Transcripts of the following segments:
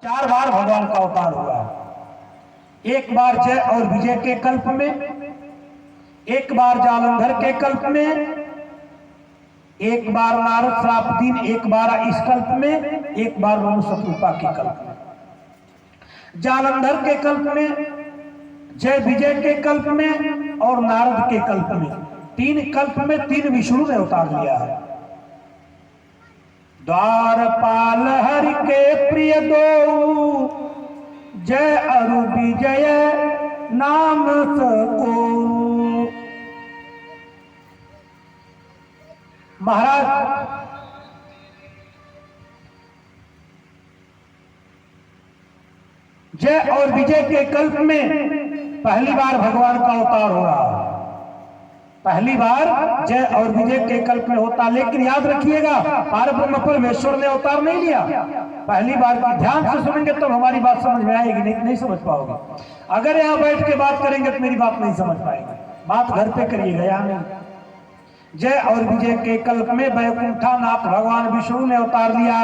4 बार भगवान का अवतार हुआ। एक बार जय और विजय के कल्प में, एक बार जालंधर के कल्प में, एक बार नारद श्राप दिन, एक बार इस कल्प में, एक बार मनुष्य रूपा के कल्प में। जालंधर के कल्प में, जय विजय के कल्प में और नारद के कल्प में, 3 कल्प में 3 विष्णु ने अवतार लिया है। द्वारपाल हरि के प्रिय दो, जय अरु विजय नाम सको। महाराज जय और विजय के कल्प में पहली बार भगवान का अवतार हो रहा है। पहली बार जय और विजय के कल्प में होता, लेकिन याद रखिएगा पारब्रह्म परमेश्वर ने अवतार नहीं लिया। पहली बार की ध्यान से सुनेंगे तब हमारी बात समझ में आएगी, नहीं समझ पाओगे। अगर यहाँ बैठ के बात करेंगे तो मेरी बात नहीं समझ पाएंगे। बात घर पे करिएगा, यहाँ नहीं। जय और विजय के कल्प में वैकुंठानाथ भगवान विष्णु ने अवतार लिया।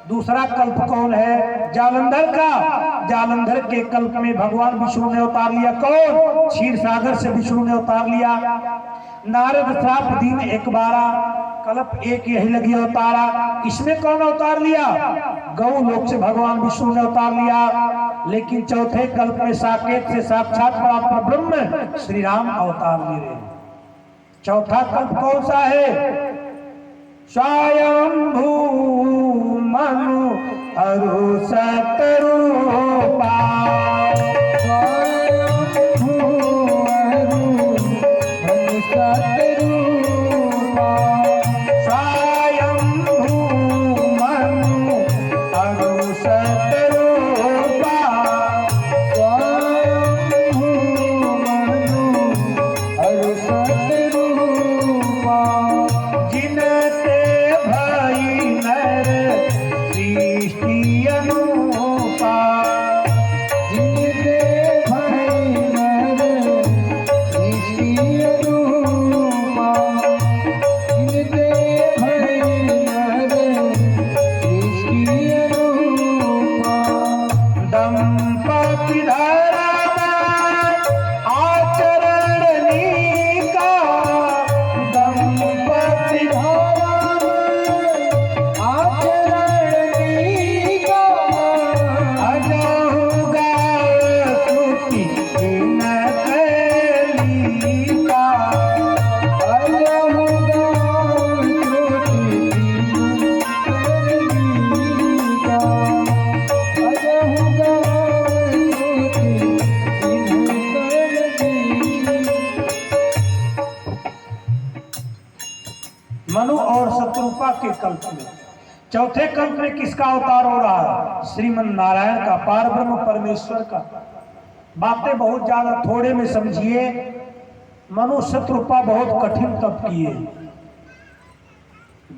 दूसरा कल्प कौन है? जालंधर का। जालंधर के कल्प में भगवान विष्णु ने अवतार लिया। कौन? क्षीर सागर से विष्णु ने अवतार लिया। नारद श्राप दिन 1/12 कल्प एक यही लगी अवतारा। इसमें कौन अवतार लिया? गौ लोक से भगवान विष्णु ने अवतार लिया। लेकिन चौथे कल्प में साकेत से साक्षात परात्पर ब्रह्म श्री राम अवतार ले रहे। चौथा कल्प कौन सा है? स्वयंभू मनु अरु सतरूपा। मनु और शत्रुपा के कल्प में। चौथे कल्प में किसका अवतार हो रहा है? श्रीमन नारायण का, पारब्रह्म परमेश्वर का। बातें बहुत ज्यादा थोड़े में समझिए। मनु शत्रुपा बहुत कठिन तप किए।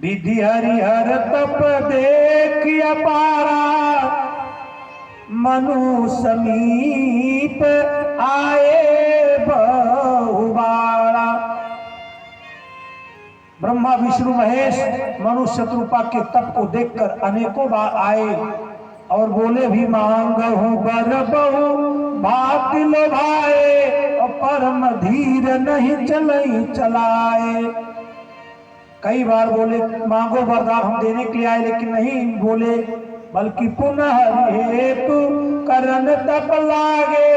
विधि हरिहर तप देख अपारा, मनु समीप आए बहुबारा। ब्रह्मा विष्णु महेश मनु शत्रुपा के तप को देखकर अनेकों बार आए और बोले भी मांगहु बर बहु भात लोभाए, परम धीर नहीं चलई चलाए। कई बार बोले मांगो वरदान हम देने के लिए आए, लेकिन नहीं बोले, बल्कि पुनः हेतु करन तप लागे।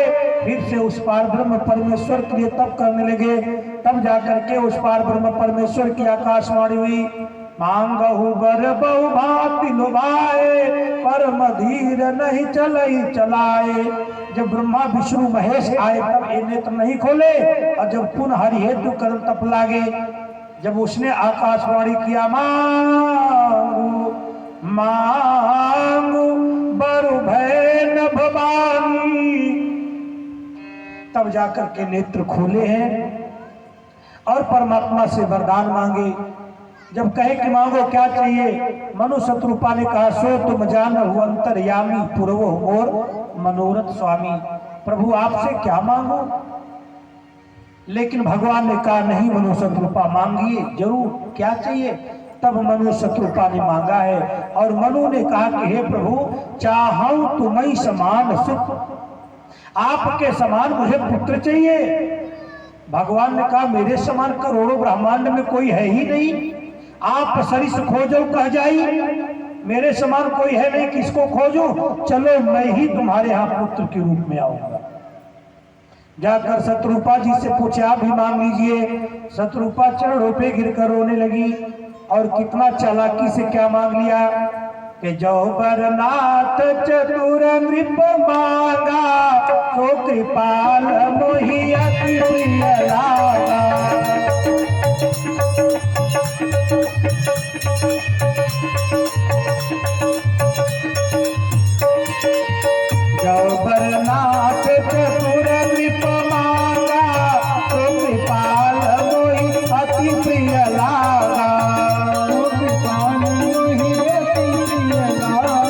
फिर से उस पार ब्रह्म परमेश्वर के लिए तप करने लगे। तब जाकर के उस पार ब्रह्म परमेश्वर की आकाशवाणी हुई, मांगहु बर बहु भांति लुभाए, परम धीर नहीं चलई चलाए। जब ब्रह्मा विष्णु महेश आए तब ये नेत्र नहीं खोले, और जब पुनः हरि हेतु करन तप लागे, जब उसने आकाशवाणी किया मांगू मांगू बरु भय न भवानी, तब जाकर के नेत्र खोले हैं और परमात्मा से वरदान मांगे। जब कहे कि मांगो क्या चाहिए, मनु शत्रुपा ने कहा सो तुम जानहु अंतर्यामी पूर्व मोर मनोरथ स्वामी। प्रभु आपसे क्या मांगो? लेकिन भगवान ने कहा नहीं मनु शत्रुपा, मांगिए जरूर, क्या चाहिए? तब मनु शत्रुपा ने मांगा है और मनु ने कहा कि हे प्रभु, चाहूं तुम्हें समान सुख, आपके समान मुझे पुत्र चाहिए। भगवान ने कहा मेरे समान करोड़ों ब्रह्मांड में कोई है ही नहीं, आप सरिस खोजो कह जाई, मेरे समान कोई है नहीं, किसको खोजो, चलो मैं ही तुम्हारे यहाँ पुत्र के रूप में आऊंगा। जाकर शत्रुपा जी से पूछे आप भी मांग लीजिए। शत्रुपा चरणों पे गिरकर रोने लगी और कितना चालाकी से क्या मांग लिया कि जो बरनाथ चतुर नृप मांगा, तो कृपाल मोहि अति प्रिय लागा। जो बरनाथ चतुर नृप मांगा, तो कृपाल मोहि अति प्रिय लागा। तो कृपाल मोहि अति प्रिय लागा,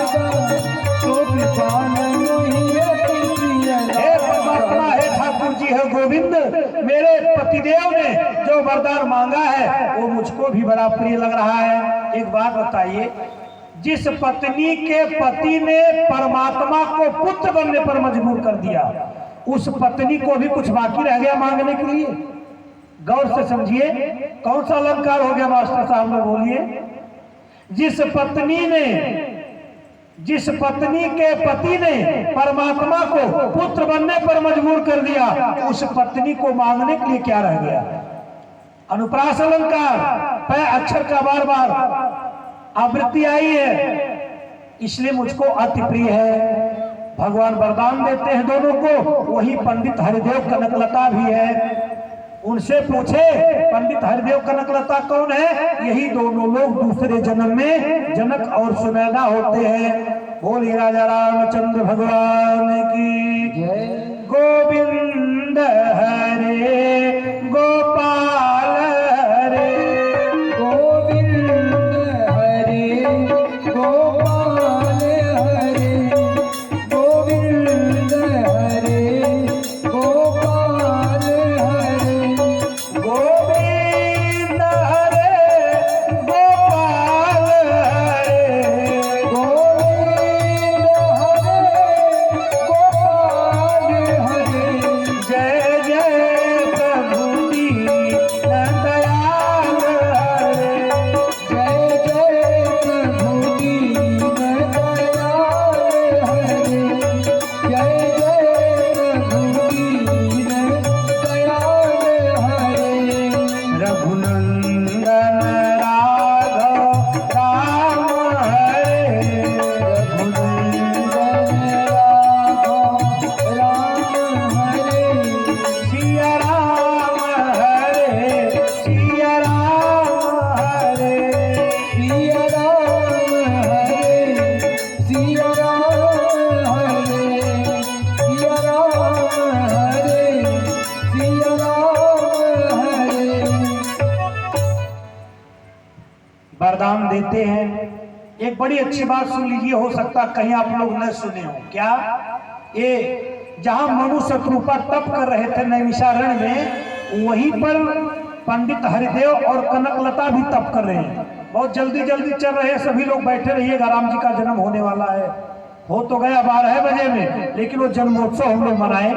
तो कृपाल मोहि अति प्रिय लागा। हे परमात्मा, हे ठाकुर जी, हे गोविंद, मेरे पतिदेव ने जो वरदान मांगा है वो मुझको भी बड़ा प्रिय लग रहा है। एक बात बताइए, जिस पत्नी के पति ने परमात्मा को पुत्र बनने पर मजबूर कर दिया, उस पत्नी को भी कुछ बाकी रह गया मांगने के लिए? गौर से समझिए, कौन सा अलंकार हो गया मास्टर साहब ने, बोलिए। जिस पत्नी के पति ने परमात्मा को पुत्र बनने पर मजबूर कर दिया, उस पत्नी को मांगने के लिए क्या रह गया? अनुप्रास अलंकार पै अक्षर का बार बार आवृत्ति आई है, इसलिए मुझको अति प्रिय है। भगवान वरदान देते हैं दोनों को। वही पंडित हरिदेव कनकलता भी है, उनसे पूछे पंडित हरिदेव कनकलता कौन है? यही दोनों लोग दूसरे जन्म में जनक और सुनैना होते हैं। बोलिए राजा रामचंद्र भगवान की जय। गोविंद हरे गोपाल हरे, गोविंद हरे गोपाल हरे, गोविंद हरे गोपाल हरे, गोविंद हरे गोपाल हरे, गोविंद हरे गोपाल हरे। जय जय प्रभु दीन दयाल हरे, जय जय प्रभु दीन दयाल हरे, जय जय प्रभु दीन दयाल हरे। रघुनंदन राघव राम हरे, रघुनंदन राघव राम हरे, सिया राम हरे, सिया राम हरे, सिया राम हरे, सिया राम हरे, सिया राम हरे, सिया राम हरे। वरदान देते हैं। एक बड़ी अच्छी बात सुन लीजिए, हो सकता कहीं आप लोग न सुने हो। क्या? ये जहां मनु शत्रुपा तप कर रहे थे नैमिषारण्य में, वहीं पर पंडित हरिदेव और कनकलता भी तप कर रहे हैं। बहुत जल्दी जल्दी चल रहे हैं, सभी लोग बैठे रहिएगा, राम जी का जन्म होने वाला है। हो तो गया 12 बजे में, लेकिन वो जन्मोत्सव हम लोग मनाए।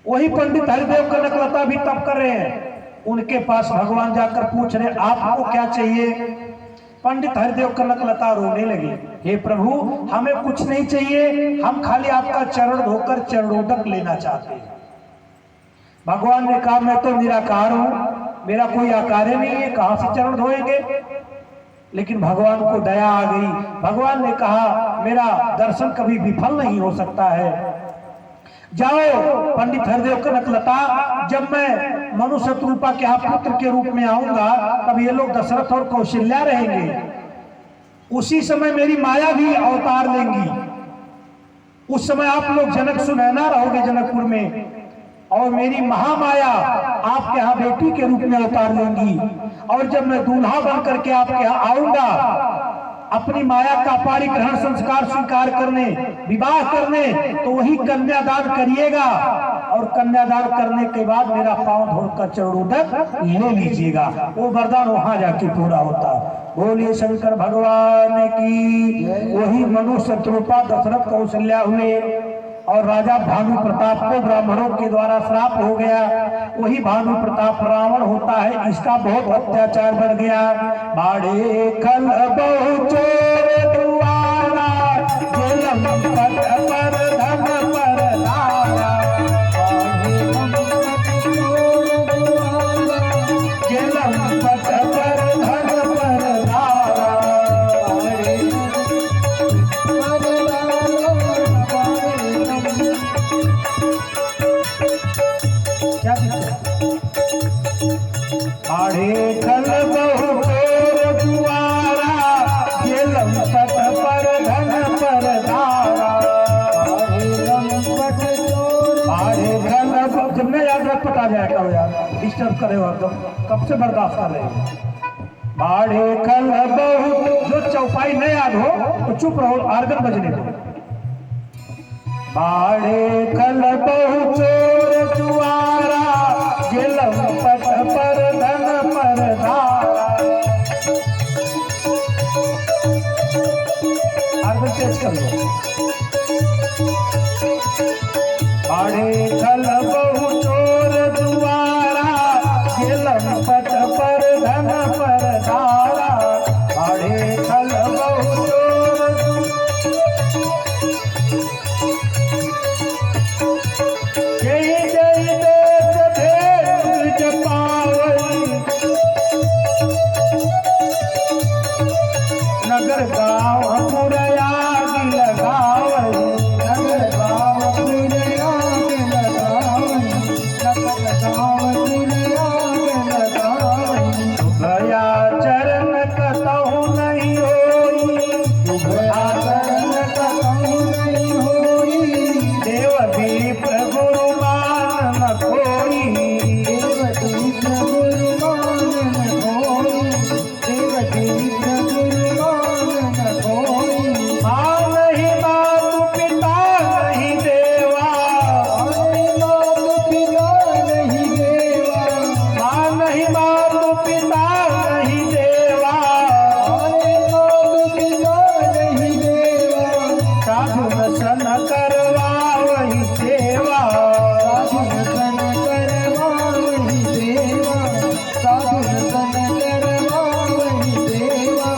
वही पंडित हरिदेव कनकलता भी तप कर रहे हैं। उनके पास भगवान जाकर पूछ रहे आपको क्या चाहिए? पंडित हरिदेव कनकलता रोने लगे, हे प्रभु, हमें कुछ नहीं चाहिए, हम खाली आपका चरण धोकर चरणोदक लेना चाहते हैं। भगवान ने कहा मैं तो निराकार हूं, मेरा कोई आकार नहीं है, कहां से चरण धोएंगे? लेकिन भगवान को दया आ गई। भगवान ने कहा मेरा दर्शन कभी विफल नहीं हो सकता है। जाओ पंडित हरिदेव कनकलता, जब मैं मनु शत्रुपा के यहाँ पुत्र के रूप में आऊंगा, तब ये लोग दशरथ और कौशल्या रहेंगे। उसी समय मेरी माया भी अवतार लेंगी। उस समय आप लोग जनक सुनैना रहोगे जनकपुर में, और मेरी महामाया आपके यहाँ बेटी के रूप में अवतार लेंगी। और जब मैं दूल्हा बन करके आपके यहाँ आऊंगा, अपनी माया का पारी ग्रहण संस्कार स्वीकार करने, विवाह करने, तो वही कन्यादान करिएगा और कन्यादान करने के बाद मेरा पांव धोकर चरणोदक ले लीजिएगा, वो वरदान वहां जाके पूरा होता। बोलिए शंकर भगवान की। वही मनु शत्रुपा दशरथ कौशल्या हुए और राजा भानु प्रताप को ब्राह्मणों के द्वारा श्राप हो गया। वही भानु प्रताप रावण होता है, इसका बहुत अत्याचार बढ़ गया। बाड़े खल बहु चोर दुआरा, जेलम पट पर धन पर धारा, जेलम पट पर धन पर धारा। आड़े खल बहु चोर दुआरा, जेलम पट पर धन पर धारा। आड़े खल जब मैं याद रख पता जाए करो यार, डिस्टर्ब करे हो तो कब से बर्दाश्त कर रहे हो। बाड़े खल बहु, जो चौपाई नहीं याद हो तो चुप रहो, आर्गन बजने दो। बाड़े खल बहु चोर दुआरा, जेलम पट पर धन पर धारा। आर्गन तेज कर लो। बाड़े खल बहु चोर दुआरा, जेलम पट पर धन पर धारा। बाड़े खल बहु चोर, जय जय देश भेद जपावई, नगर गाँव पुरयाग लगावई, नगर गाँव पुरयाग लगावई, नगर गाँव पुरयाग लगावई। शुभया चरण कतहु नहीं होई, शुभया चरण कतहु नहीं होई, देव विप्र गुरु मान न कोई, देव विप्र गुरु मान न कोई, देव विप्र गुरु मान न कोई। माँ नहीं बाप पिता नहीं देवा, माँ नहीं बाप पिता नहीं देवा, साधु दर्शन करवा वही सेवा, साधु दर्शन करवा वही सेवा, साधु दर्शन करवा वही सेवा।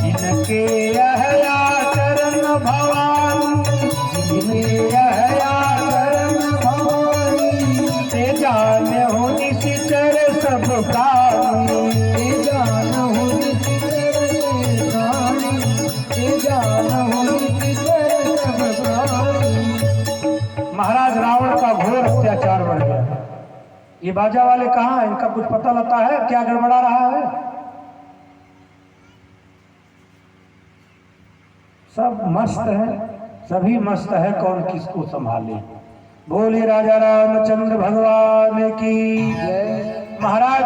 इनके यह आचरण भवानी, इनके यह आचरण भवानी, ते जाने हो निश्चर सब प्राणी, ते जान हो निश्चर प्राणी, ते जान हो निश्चर सब प्राणी। महाराज रावण का घोर अत्याचार बढ़ गया। ये बाजा वाले कहाँ हैं, इनका कुछ पता लगता है क्या गड़बड़ा रहा है? सब मस्त है, सभी मस्त है, कौन किसको संभाले। बोलिए राजा रामचंद्र भगवान की जय। महाराज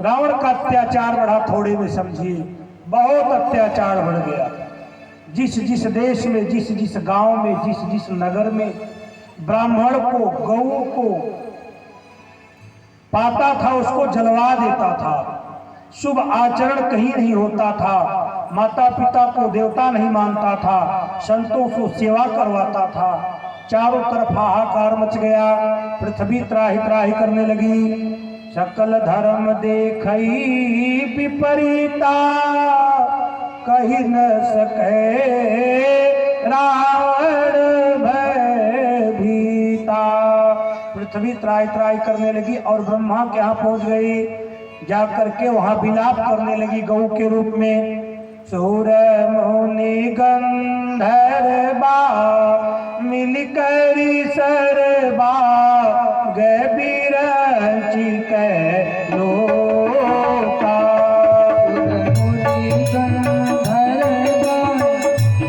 रावण का अत्याचार बढ़ा, थोड़े में समझिए बहुत अत्याचार बढ़ गया। जिस जिस देश में, जिस जिस गांव में, जिस जिस नगर में ब्राह्मण को, गऊ को पाता था उसको जलवा देता था। शुभ आचरण कहीं नहीं होता था। माता पिता को देवता नहीं मानता था। संतों को सेवा करवाता था। चारों तरफ हाहाकार मच गया। पृथ्वी त्राहि त्राहि करने लगी। सकल धर्म देखई विपरीता, कही न सके रावण भयभीता। पृथ्वी त्राहि त्राहि करने लगी और ब्रह्मा के यहाँ पहुंच गई। जाकर के वहां विलाप करने लगी गौ के रूप में। सूर मुनि गंधर्वा मिलकरी सरबा, गबीरची के लोका। मुनि गंधर्वा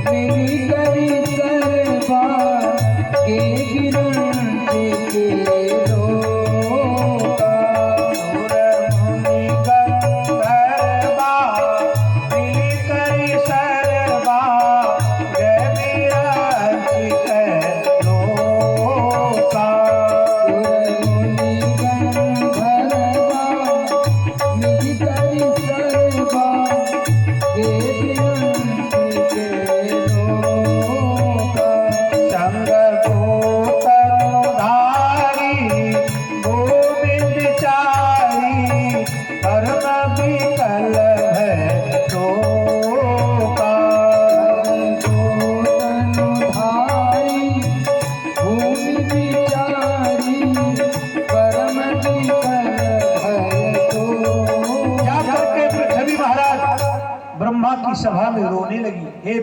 मिलकरी सरबा, गबीरची के लोका। सूर मुनि गंधर्वा मिलकरी सरबा,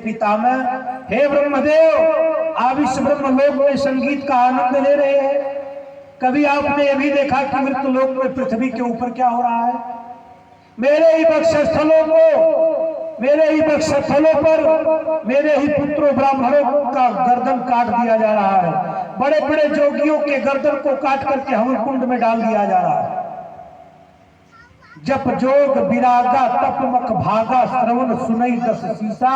पितामह, हे ब्रह्मदेव, आप इस ब्रह्मलोक में संगीत का आनंद ले रहे हैं। कभी आपने ये भी देखा कि मृत्युलोक में पृथ्वी के ऊपर क्या हो रहा है? मेरे ही वक्षस्थलों को, मेरे ही वक्षस्थलों पर मेरे ही पुत्रों ब्राह्मणों का गर्दन काट दिया जा रहा है। बड़े बड़े जोगियों के गर्दन को काट करके हवन कुंड में डाल दिया जा रहा है। जप जोग विरागा तप मख भागा, श्रवण सुनई दस सीसा,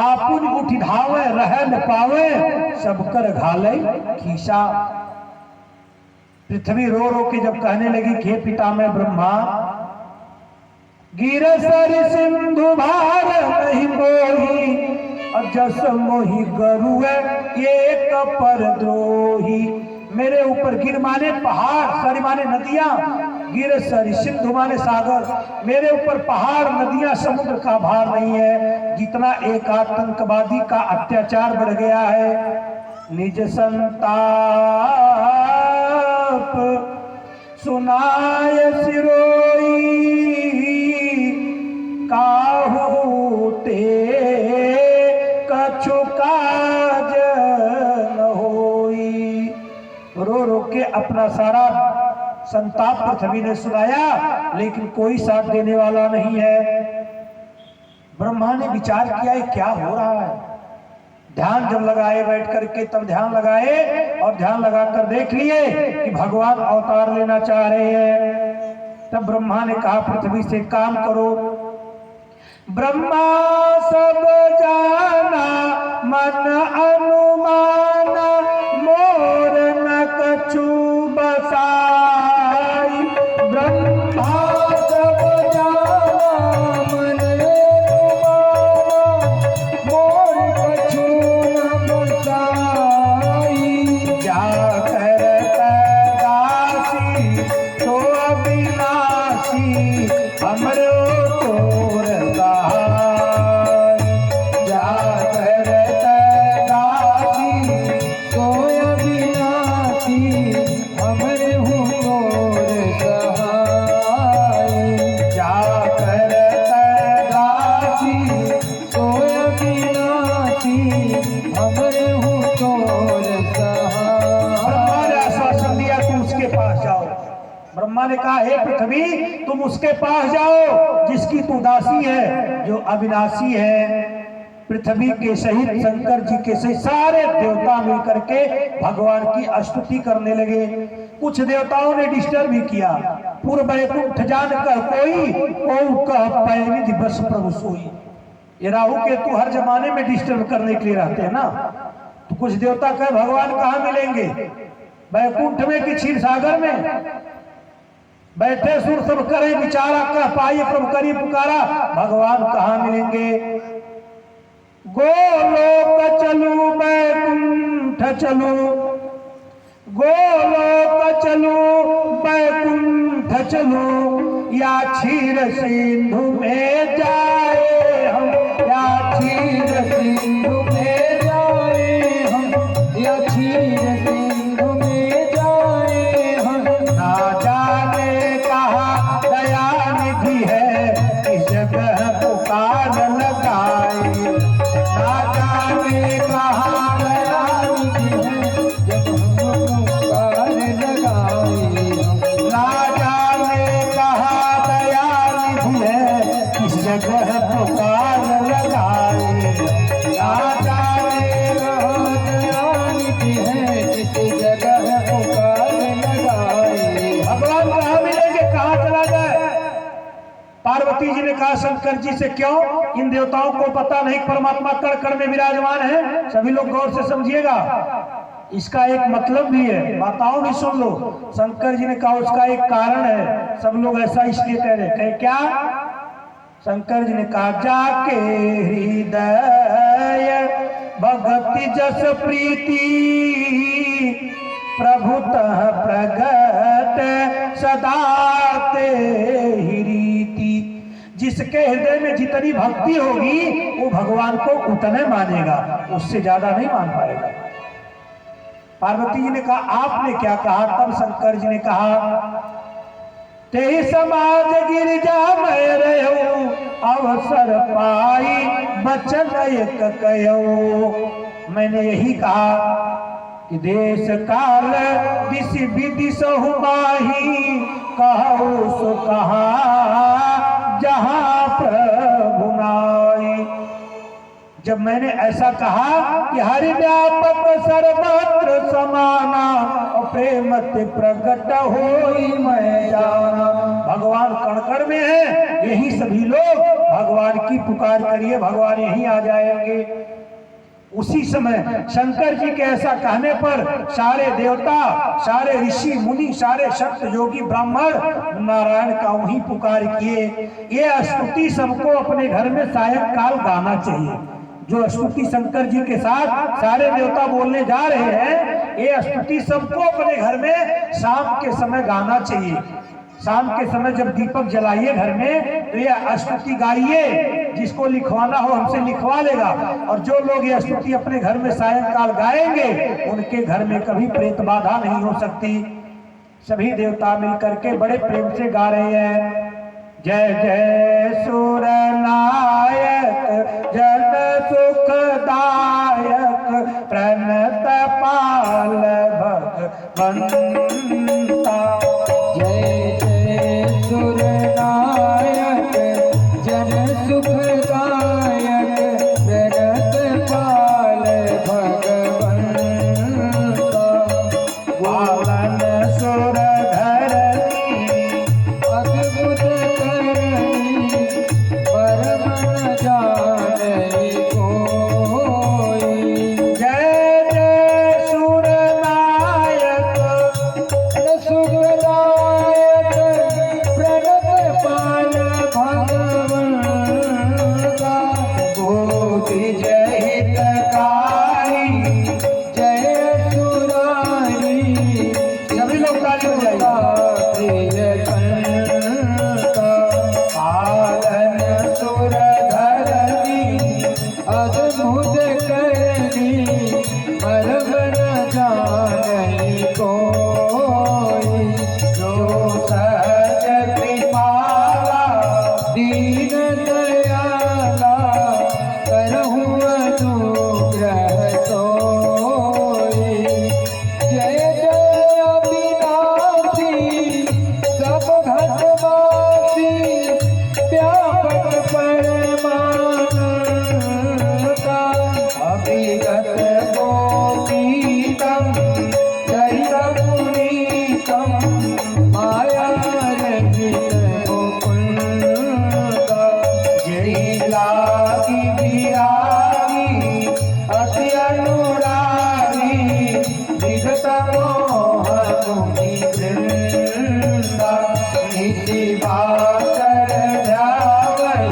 आपुन उठ धावे रह न पावे, सब कर घाले खीसा। पृथ्वी रो रो के जब कहने लगी कि हे पितामह ब्रह्मा, गिरसर सिंधु भार नहीं मोही, जस मोहि गरुए एक पर द्रोही। मेरे ऊपर गिर माने पहाड़, सरी माने नदियां, गिर सरी, सिंधु माने सागर। मेरे ऊपर पहाड़ नदियां समुद्र का भार नहीं है, जितना एक आतंकवादी का अत्याचार बढ़ गया है। निज संताप सुनाय सिरोई, काहू ते कछु काज न होई। रो रो के अपना सारा संताप पृथ्वी ने सुनाया, लेकिन कोई साथ देने वाला नहीं है। ब्रह्मा ने विचार किया क्या हो रहा है। ध्यान जब लगाए बैठ करके, तब ध्यान लगाए और ध्यान लगाकर देख लिए कि भगवान अवतार लेना चाह रहे हैं। तब ब्रह्मा ने कहा पृथ्वी से काम करो। ब्रह्मा सब जाना मन अनुमान, मोर न कछु बसाई। ब्रह्मा सब जाना मन अनुमान, मोर कछु न बसाई। जाकर दासी तो अविनाशी, हमरो तोर सहाय। जाकर दासी तो अविनाशी, हमरे हूँ तोर सहाय। जाकर दासी तो अविनाशी, हमरे हूँ तोर सहाय। आश्वासन दिया तुम उसके पास जाओ। ब्रह्मा ने कहा हे पृथ्वी, तुम उसके पास जाओ जिसकी तू दासी है, जो अविनाशी है। पृथ्वी के सहित शंकर जी के सहित सारे देवता मिलकर के भगवान की स्तुति करने लगे। कुछ देवताओं ने डिस्टर्ब भी किया। पूर्व वैकुंठ जानकर कोई कह पैरिधि बस प्रभु सोई। ये राहु केतु हर जमाने में डिस्टर्ब करने के लिए रहते हैं ना। तो कुछ देवता कहे भगवान कहाँ मिलेंगे? वैकुंठ में कि क्षीर सागर में? बैठे सुर सब करे विचारा, कह पाइए प्रभु करी पुकारा, भगवान कहाँ मिलेंगे? गोलोक चलू बैकुंठ चलू, गोलोक चलू बैकुंठ चलू, या क्षीर सिंधु में जाए हम, या क्षीर सिंधु में जाए हम, या क्षीर सिंधु में जाए हम। ना जाने कहा दया निधि है, इस जगह पुकार लगाए। ना जाने कहा दया निधि है, जब हम पुकार लगाए। ना जाने कहा दया निधि है, किस जगह पुकार लगाए। ना जाने कहा दया निधि है, किस जगह पुकार लगाए। भगवान कहाँ मिलेंगे? कहाँ चला जाए? पार्वती जी ने कहा शंकर जी से, क्यों? इन देवताओं को पता नहीं परमात्मा कण कण में विराजमान है। सभी लोग गौर से समझिएगा, इसका एक मतलब भी है, माताओं भी सुन लो। शंकर जी ने कहा उसका एक कारण है। सब लोग ऐसा इसलिए कह रहे, कहे क्या? शंकर जी ने कहा जाके हृदय भक्ति जस प्रीति, प्रभुतः प्रगट सदा ते ही रीति। जिसके हृदय में जितनी भक्ति होगी वो भगवान को उतने मानेगा, उससे ज्यादा नहीं मान पाएगा। पार्वती जी ने कहा आपने क्या कहा? तब शंकर जी ने कहा ते समाज गिरजा मैं रहूं अवसर पाई बचन एक कयो। मैंने यही कहा कि देश काल दिश विदिश हुमाही कहु सो कहा जहां प्रभु नाई। जब मैंने ऐसा कहा कि हरि व्यापक सर्वत्र समाना और प्रेम ते प्रकट होई मैं जाना। भगवान कण कण में है, यही सभी लोग भगवान की पुकार करिए, भगवान यहीं आ जाएंगे। उसी समय शंकर जी के ऐसा कहने पर सारे देवता, सारे ऋषि मुनि, सारे शक्त योगी ब्राह्मण नारायण का वहीं पुकार किए। ये स्तुति सबको अपने घर में सायंकाल गाना चाहिए। जो स्तुति शंकर जी के साथ सारे देवता बोलने जा रहे हैं, ये स्तुति सबको अपने घर में शाम के समय गाना चाहिए। शाम के समय जब दीपक जलाइए घर में तो ये स्तुति गाइए, जिसको लिखवाना हो हमसे लिखवा लेगा। और जो लोग ये स्तुति अपने घर में सायंकाल गाएंगे उनके घर में कभी प्रेत बाधा नहीं हो सकती। सभी देवता मिलकर के बड़े प्रेम से गा रहे हैं, जय जय सुर नायक जन सुखदायक प्रणत पाल भगवंता। जय जय सुर नायक जन सुखदायक प्रणत पाल भगवंता। पालन सुर धरती अद्भुत करनी परम न जाने कोई। जय जय सुर नायक सुखदायक प्रणत पाल भगवंता। बोधि जय हितकारी जय सुरारी सभी लोग ताली बजाइए। पालन सुर धरती अद्भुत करनी परम न जाने कोई। जो सहज कृपाला दीन दयाला करहु अनुग्रह सोई। जय जय अविनाशी सब घटवासी व्यापक परमानंदा। अभिगत गोपीतम चरित पुनीतम माया रहित मुकुंदा। जय लागी विरागी अति अनुरागी विगत मोह मुनि वृंदा। निधि बाकर ध्यावहि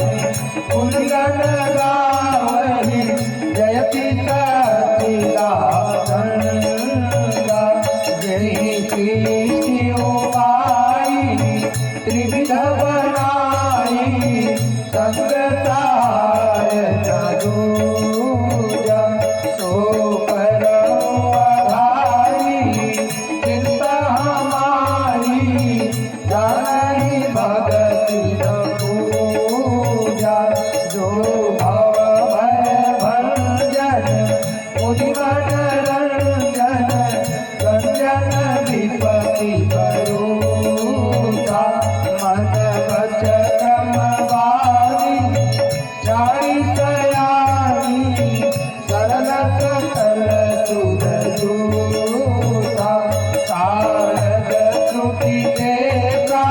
पुण्यगण गावहि जयति सच्चिदानंदा। जय कृष्ण उपाई त्रिविध बनाई संगतार दूजा। सो परम आधारी चिंता हमारी जानी भगति न पूजा। जो भव भय भंजन मुनि मनरंजन रंजन विपति करूता। मन बच क्रम बारी चारि सयानी सरल सकल सुर जूता। शारद श्रुति देसा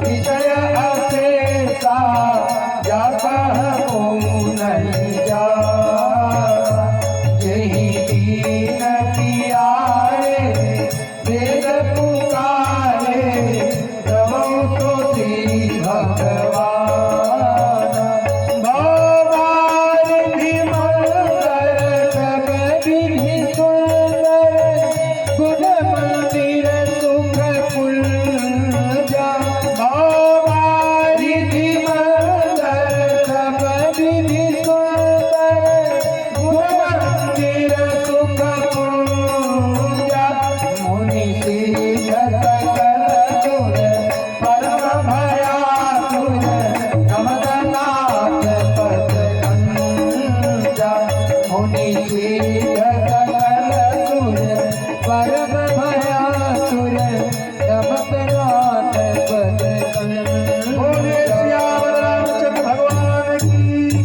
विषय अशेषा जा कह को नहीं जा। यही सीध सकल सुर परम भयासुर नमत नाथ पद बोले सियावर रामचंद्र भगवान की।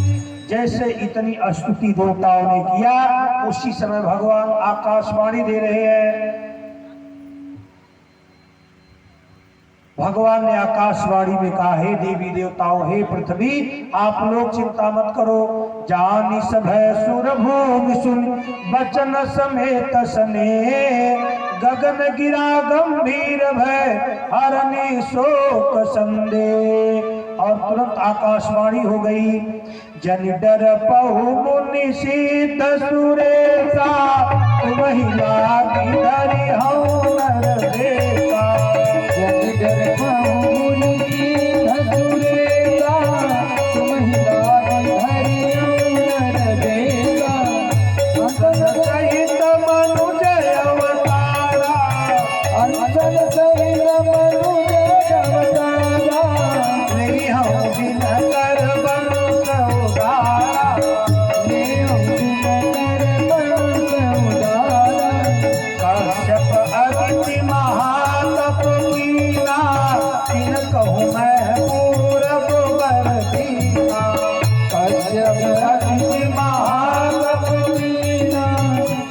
जैसे इतनी स्तुति देवताओं ने किया, उसी समय भगवान आकाशवाणी दे रहे हैं। भगवान ने आकाशवाणी में कहा, हे देवी देवताओं, हे पृथ्वी, आप लोग चिंता मत करो। जानी सब सुर भूमि सुन बचन समेत सने, गगन गिरा गंभीर भय हरने शोक संदे। और तुरंत आकाशवाणी हो गई, जन डर पहु मुनि सीत सुरेशा, महिला धरि हऊ नर देसा। सहित मनुज अवतारा, अंचल सहित मनुज अवतारा, नहीं हम दिन कर बनु सौदारा, ने हम दिन कर बनु सौदारा। कश्यप अदिति महातप कीना, तिन कहूँ मैं पूरब बर दीना। कश्यप अदिति महातप कीना,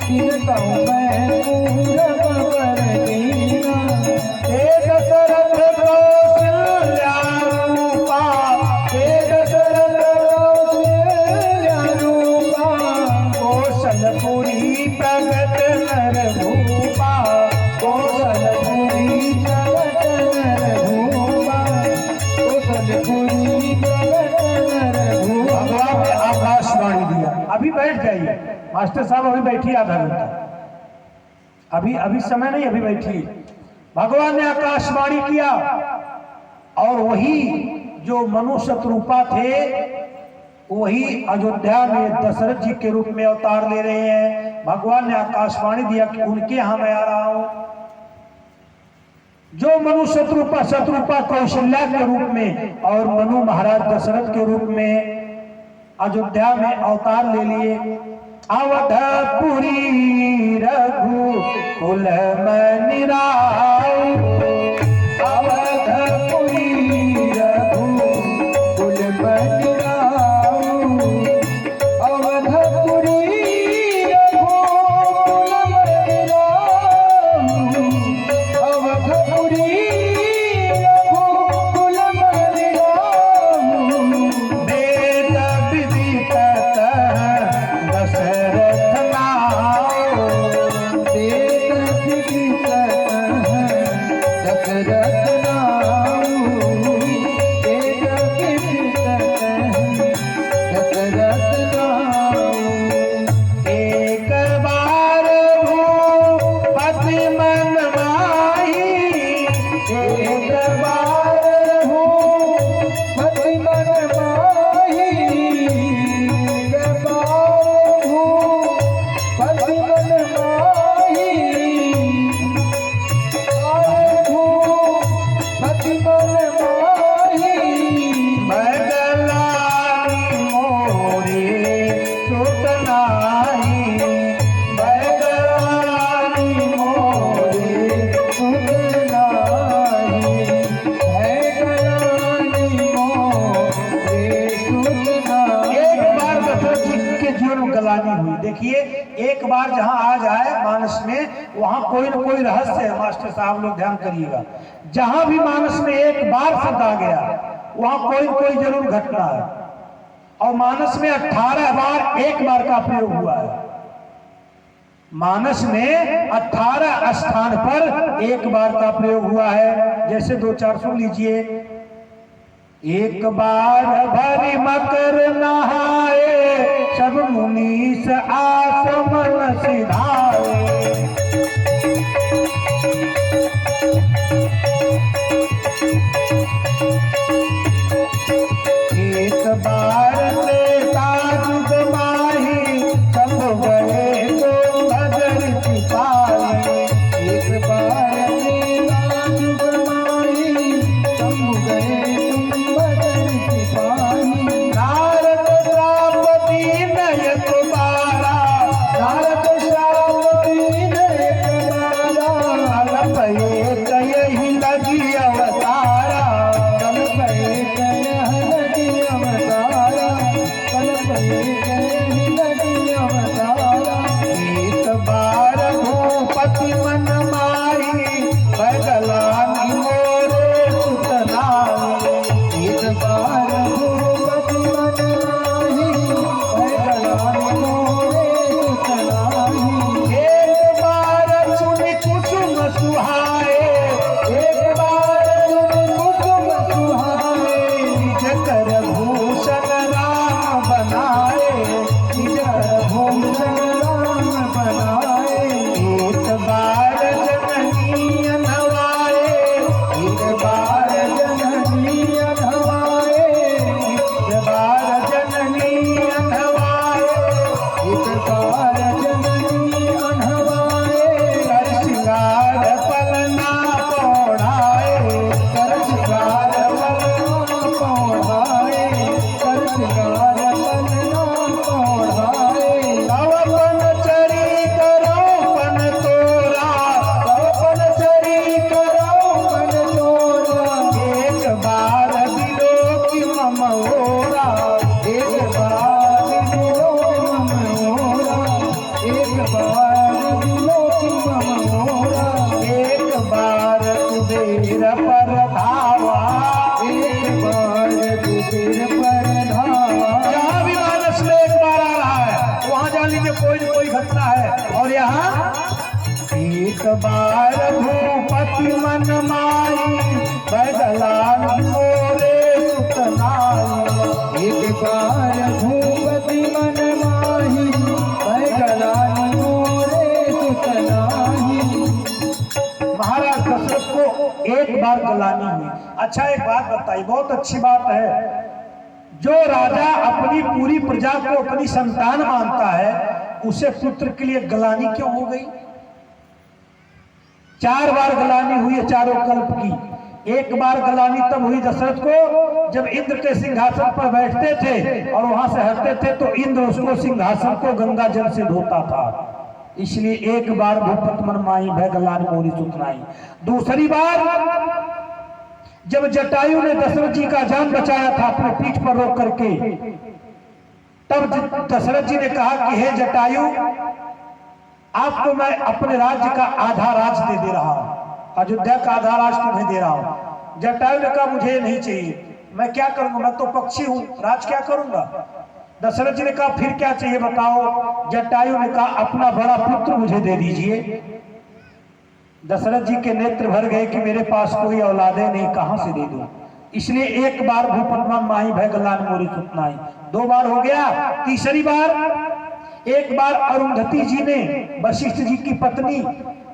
तिन कहूँ मैं पूरब बर दीना। हे दशरथ कौशल्या रूपा, हे दशरथ कौशल्या रूपा, कौशलपुरी प्रगट नर भूपा, कौशलपुरी प्रगट नर भूपा, कौशलपुरी प्रगट नर भूपा। भगवान ने आकाशवाणी दिया। अभी बैठ जाइए मास्टर साहब, अभी बैठिए आधा घंटा, अभी समय नहीं, अभी बैठिए। भगवान ने आकाशवाणी किया और वही जो मनु शत्रुपा थे, वही अयोध्या में दशरथ जी के रूप में अवतार ले रहे हैं। भगवान ने आकाशवाणी दिया कि उनके यहां मैं आ रहा हूं। जो मनु शत्रुपा कौशल्या के रूप में और मनु महाराज दशरथ के रूप में अयोध्या में अवतार ले लिए। अवधपुरी रघु कुल मनि राउ, अवधपुरी रघु कुल मनि राउ, अवधपुरी रघु कुल मनि राउ, अवधपुरी रघु कुल मनि राउ। वेद विदित दशरथ नाउ, वेद विदित दशरथ नाउ, वेद विदित दशरथ नाउ। एक बार भूपति मन माही, एक बार भूपति मन माही, एक बार भूपति मन माही, भूपति मन माही। बदलानी मोरे सुत नाही, बदलानी मोरे सुत नाही, है गलानी मोरे सुत नाही। एक बार दशरथ जी के जीवन में गलानी हुई। देखिए, एक बार जहां आ जाए मानस में, वहां कोई न कोई रहस्य है। मास्टर साहब लोग ध्यान करिएगा, जहां भी मानस में एक बार शब्द आ गया, वहां कोई न कोई जरूर घटना है। और मानस में 18 बार एक बार का प्रयोग हुआ है। मानस में 18 स्थान पर एक बार का प्रयोग हुआ है। जैसे 2-4 सुन लीजिए। एक बार भरी मकर नहाए, सब मुनीस आसमन सिधाए। एक बार त्रेता युग माही, सब गए तो भदर सिपाही। एक बार त्रेता युग माही, सब गए तुम भदर सिपाही। नारद द्रौपदी नयक बारा, बार बिलोकी मम मोरा, एक बार कुबेर पर धावा, एक बार कुबेर पर धावा। जहाँ भी मानस में एक बार आ रहा है वहां जान लीजिए कोई न कोई घटना है। और यहाँ एक बार भूपति मन माई बदलान मोरे सुतनाई, एक बार भूपति मन माही, बदलानी मोरे सुतनाही। महाराज दशरथ को एक बार गलानी हुई। अच्छा एक बात बताई, बहुत अच्छी बात है, जो राजा अपनी पूरी प्रजा को अपनी संतान मानता है उसे पुत्र के लिए गलानी क्यों हो गई? 4 बार गलानी हुई है चारों कल्प की। एक बार गलानी तब हुई दशरथ को जब इंद्र के सिंहासन पर बैठते थे और वहां से हटते थे तो इंद्र उसको सिंहासन को गंगा जल से धोता था, इसलिए एक बार भूपत मन माई भय गलानी मोरी सुतनाई। दूसरी बार जब जटायु ने दशरथ जी का जान बचाया था अपने पीठ पर रोक करके, तब दशरथ जी ने कहा कि हे जटायु, आपको मैं अपने राज्य का आधा राज दे रहा हूं, अयोध्या का आधा राज तुम्हें दे रहा हूं। जटायु ने कहा मुझे नहीं चाहिए, मैं क्या करूंगा, मैं तो पक्षी हूं, राज क्या करूंगा। दशरथ जी ने कहा फिर क्या चाहिए बताओ। जटायु ने कहा अपना बड़ा पुत्र मुझे दे दीजिए। दशरथ जी के नेत्र भर गए कि मेरे पास कोई औलादे नहीं, कहां से दे दूं। इसलिए एक बार भूपत मन माही भय गलानी मोरी सुतनाई, 2 बार हो गया। तीसरी बार, एक बार अरुंधति जी ने वशिष्ठ जी की पत्नी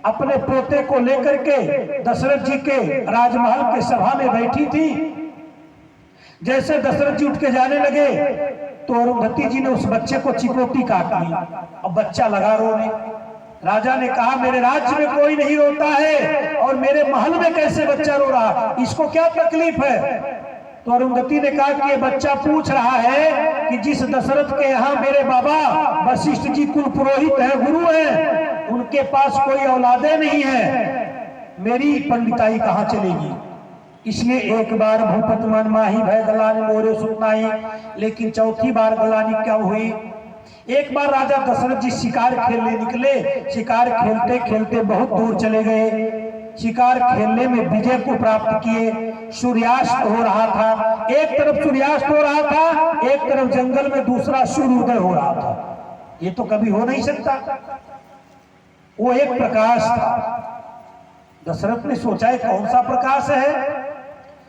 अपने पोते को लेकर के दशरथ जी के राजमहल के सभा में बैठी थी। जैसे दशरथ जी उठ के जाने लगे तो अरुंधति जी ने उस बच्चे को चिकोटी काट ली। अब बच्चा लगा रोने। राजा ने कहा मेरे राज्य में कोई नहीं रोता है और मेरे महल में कैसे बच्चा रो रहा, इसको क्या तकलीफ है। तो अरुंधति ने कहा कि ये बच्चा पूछ रहा है कि जिस दशरथ के यहाँ मेरे बाबा वशिष्ठ जी कुल पुरोहित है, गुरु है, उनके पास कोई औलादे नहीं है, मेरी पंडिताई कहाँ चलेगी। इसलिए एक बार भूपत मन माही भय गलानी मोरे सुतनाई। लेकिन चौथी बार गलानी क्या हुई, एक बार राजा दशरथ जी शिकार खेलने निकले। शिकार खेलते खेलते बहुत दूर चले गए। शिकार खेलने में विजय को प्राप्त किए। सूर्यास्त हो रहा था, एक तरफ सूर्यास्त हो रहा था, एक तरफ जंगल में दूसरा सूर्योदय हो रहा था। ये तो कभी हो नहीं सकता, वो एक प्रकाश था। दशरथ ने सोचा है कौन सा प्रकाश है।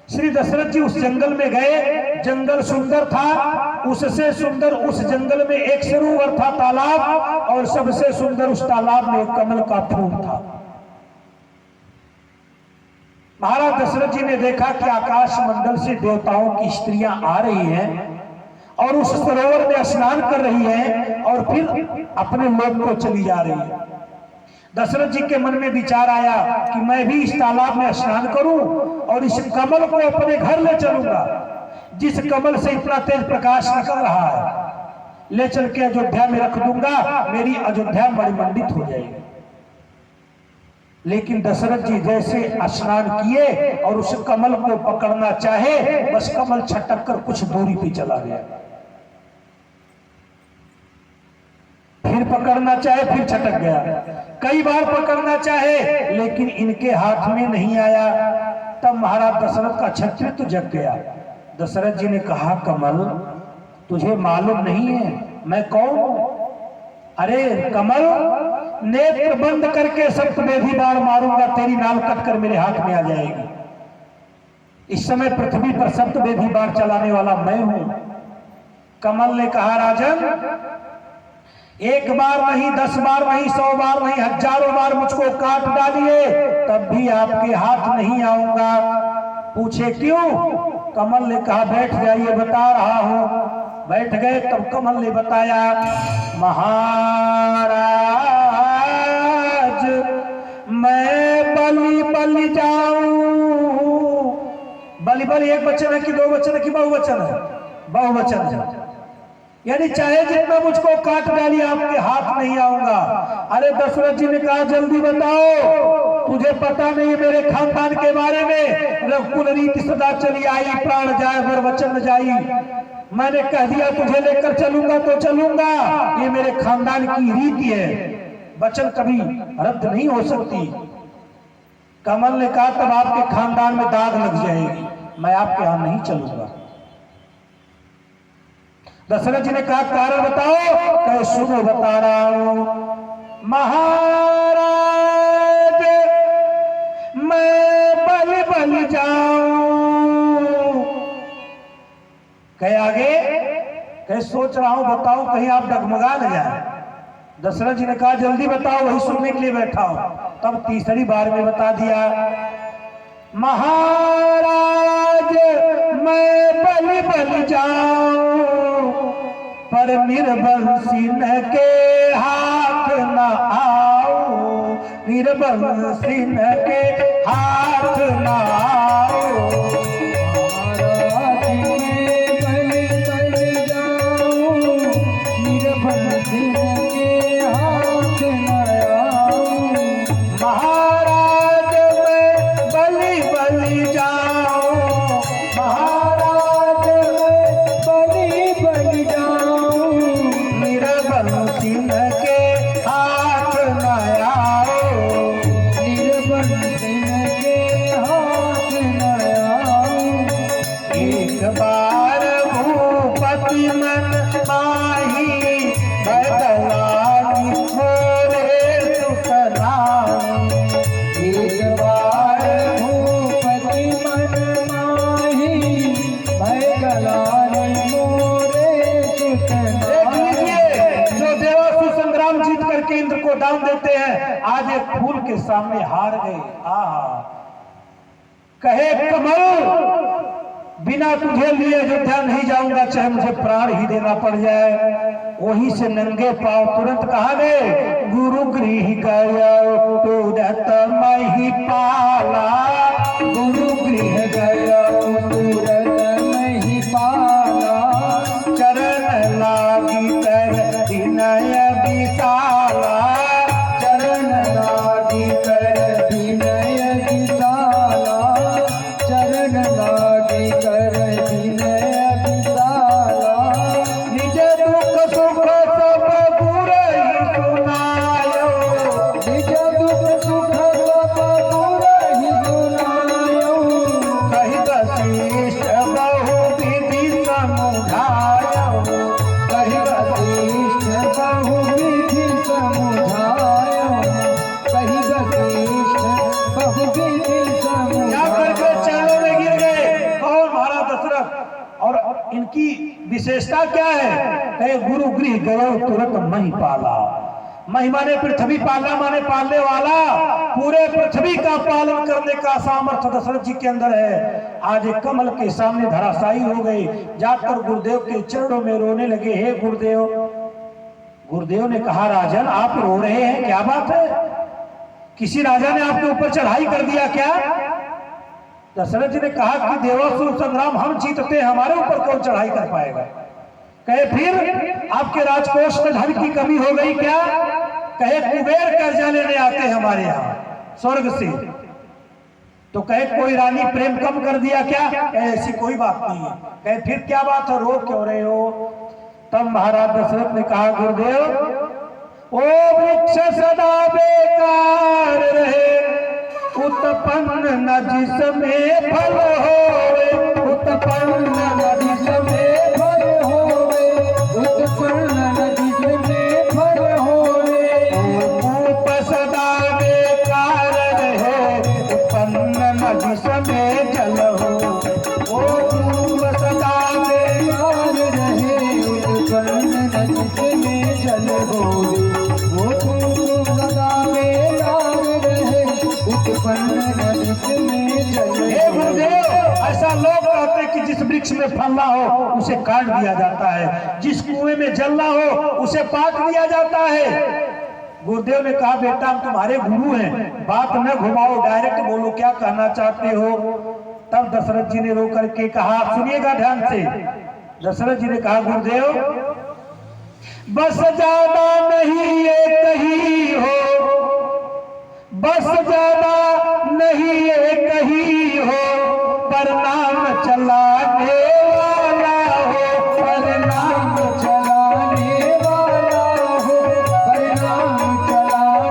श्री दशरथ जी उस जंगल में गए। जंगल सुंदर था, उससे सुंदर उस जंगल में एक सरोवर था, तालाब, और सबसे सुंदर उस तालाब में एक कमल का फूल था। महाराज दशरथ जी ने देखा कि आकाश मंडल से देवताओं की स्त्रियां आ रही हैं और उस सरोवर में स्नान कर रही हैं और फिर अपने लोक को चली जा रही है। दशरथ जी के मन में विचार आया कि मैं भी इस तालाब में स्नान करूं और इस कमल को अपने घर ले चलूंगा। जिस कमल से इतना तेज प्रकाश निकल रहा है, ले चल के अयोध्या में रख दूंगा, मेरी अयोध्या मणिमंडित हो जाएगी। लेकिन दशरथ जी जैसे स्नान किए और उस कमल को पकड़ना चाहे, बस कमल छटक कर कुछ दूरी पे चला गया। फिर पकड़ना चाहे, फिर छटक गया। कई बार पकड़ना चाहे, लेकिन इनके हाथ में नहीं आया। तब महाराज दशरथ का छत्रित्व जग गया। दशरथ जी ने कहा कमल, तुझे मालूम नहीं है मैं कौन हूं? अरे कमल, नेत्र बंद करके सप्तवेदी बाण मारूंगा, तेरी नाल कटकर मेरे हाथ में आ जाएगी। इस समय पृथ्वी पर सप्तवेदी बाण चलाने वाला मैं हूं। कमल ने कहा राजन, एक बार नहीं, 10 बार नहीं, 100 बार नहीं, हजारों बार मुझको काट डालिए, तब भी आपके हाथ नहीं आऊंगा। पूछे क्यों? कमल ने कहा बैठ जाइए, बता रहा हूं। बैठ गए। तब कमल ने बताया, महाराज मैं बलि बलि जाऊं। बलि बलि एक वचन है कि 2 वचन है कि बहुवचन है? बहुवचन है। यानी चाहे जितना मुझको काट डालिए, आपके हाथ नहीं आऊंगा। अरे दशरथ जी ने कहा जल्दी बताओ, तुझे पता नहीं मेरे खानदान के बारे में? रघुकुल रीति सदा चली आई, प्राण जाए वर वचन जाई। मैंने कह दिया तुझे लेकर चलूंगा तो चलूंगा, ये मेरे खानदान की रीति है। वचन कभी रद्द नहीं हो सकती। कमल ने कहा तब आपके खानदान में दाग लग जाएगी, मैं आपके यहां नहीं चलूंगा। दशरथ जी ने कहा कारण बताओ। कहे सुनो बता रहा हूं। महाराज मैं बलि बलि जाऊं। कहे आगे। कहे सोच रहा हूं बताऊं कहीं आप डगमगा न जाए। दशरथ जी ने कहा जल्दी बताओ, वही सुनने के लिए बैठा हूं। तब तीसरी बार में बता दिया। महाराज मैं बलि बलि जाऊं पर निर्बल सिंह के हाथ न आओ, निर्बल सिंह के हाथ न आओ। महाराज मैं बलि बलि जाऊं, निर्बल सिंह के हाथ न आऊं। महाराज मैं बलि बलि जाऊं, महाराज मैं बलि बलि जाऊं, निर्बल सिंह के हाथ न आओ। निर्बल सिंह के हाथ न आऊं। एक बार भूपति मन माही बदलानी मोरे सुतनाई। एक बार भूपति मन माही, भय गलानी मोरे देख सुतनाई। लीजिए जो देवासुर संग्राम जीत करके इंद्र को डाउन देते हैं, आज एक फूल के सामने हार गए। आहा। कहे कमल बिना तुझे लिए अयोध्या नहीं जाऊंगा, चाहे मुझे प्राण ही देना पड़ जाए। वहीं से नंगे पांव तुरंत कहा गए गुरु गृह गया तुरंत मैं ही पाला। गुरु गृह गया तुरंत नहीं पाला, चरण लागी कर विनय विशाला। चरण लागी कर विनय विशाला, चरण लागी कर विनय विशाला। निज दुख सुख सब गुरहि सुनायो। निज दुख सुख सब गुरहि सुनायो। कहि वशिष्ठ बहु विधि समुझायो। कहि वशिष्ठ बहु विधि समुझायो, कहि वशिष्ठ बहु विधि जा करके समुझायो। चरणों में गिर गए। कौन? महाराज दशरथ। और इनकी विशेषता क्या है? कहे गुरु गृह गयो तुरंत मही पाला। मही माने पृथ्वी, पाला माने पालने वाला। पूरे पृथ्वी का पालन करने का सामर्थ्य दशरथ जी के अंदर है। आज एक कमल के सामने धराशायी हो गए। जाकर गुरुदेव के चरणों में रोने लगे। हे गुरुदेव। गुरुदेव ने कहा राजन आप रो रहे हैं, क्या बात है? किसी राजा ने आपके ऊपर चढ़ाई कर दिया क्या? दशरथ जी ने कहा कि देवासुर संग्राम हम जीतते, हमारे ऊपर कौन चढ़ाई कर पाएगा? कहे फिर आपके राजकोष में धन की कमी हो गई क्या? कहे कुबेर कर्जा लेने आते हमारे यहाँ स्वर्ग से। तो कहे कोई रानी प्रेम कम कर दिया क्या? कहे ऐसी कोई बात नहीं है। कहे फिर क्या बात है, रो क्यों रहे हो? तब महाराज दशरथ ने कहा गुरुदेव ओ वृक्ष सदा बेकार रहे, उत्पन्न न जिसमें फल होवे। उत्पन्न न जिसमें फल होवे, उत्पन्न न जिसमें फल होवे। धूप सदा बेकार रहे, उत्पन्न न जिसमें जल हो। ओ धूप सदा बेकार रहे, उत्पन्न न जिसमें जल होवे। वो धूप सदा बेकार रहे, उत्पन्न न जिसमें जल हे होवे। गुरुदेव ऐसा लोग कहते हैं कि जिस वृक्ष में फल ना हो उसे काट दिया जाता है, जिस कुएं में जल ना हो उसे पाट दिया जाता है। गुरुदेव ने कहा बेटा हम तुम्हारे गुरु हैं, बात न घुमाओ, डायरेक्ट बोलो क्या कहना चाहते हो। तब दशरथ जी ने रो करके कहा, सुनिएगा ध्यान से। दशरथ जी ने कहा गुरुदेव बस ज्यादा नहीं एक ही हो, बस ज्यादा नहीं एक ही हो, पर नाम चलाने वाला हो। पर नाम चलाने वाला हो, परिणाम चलाने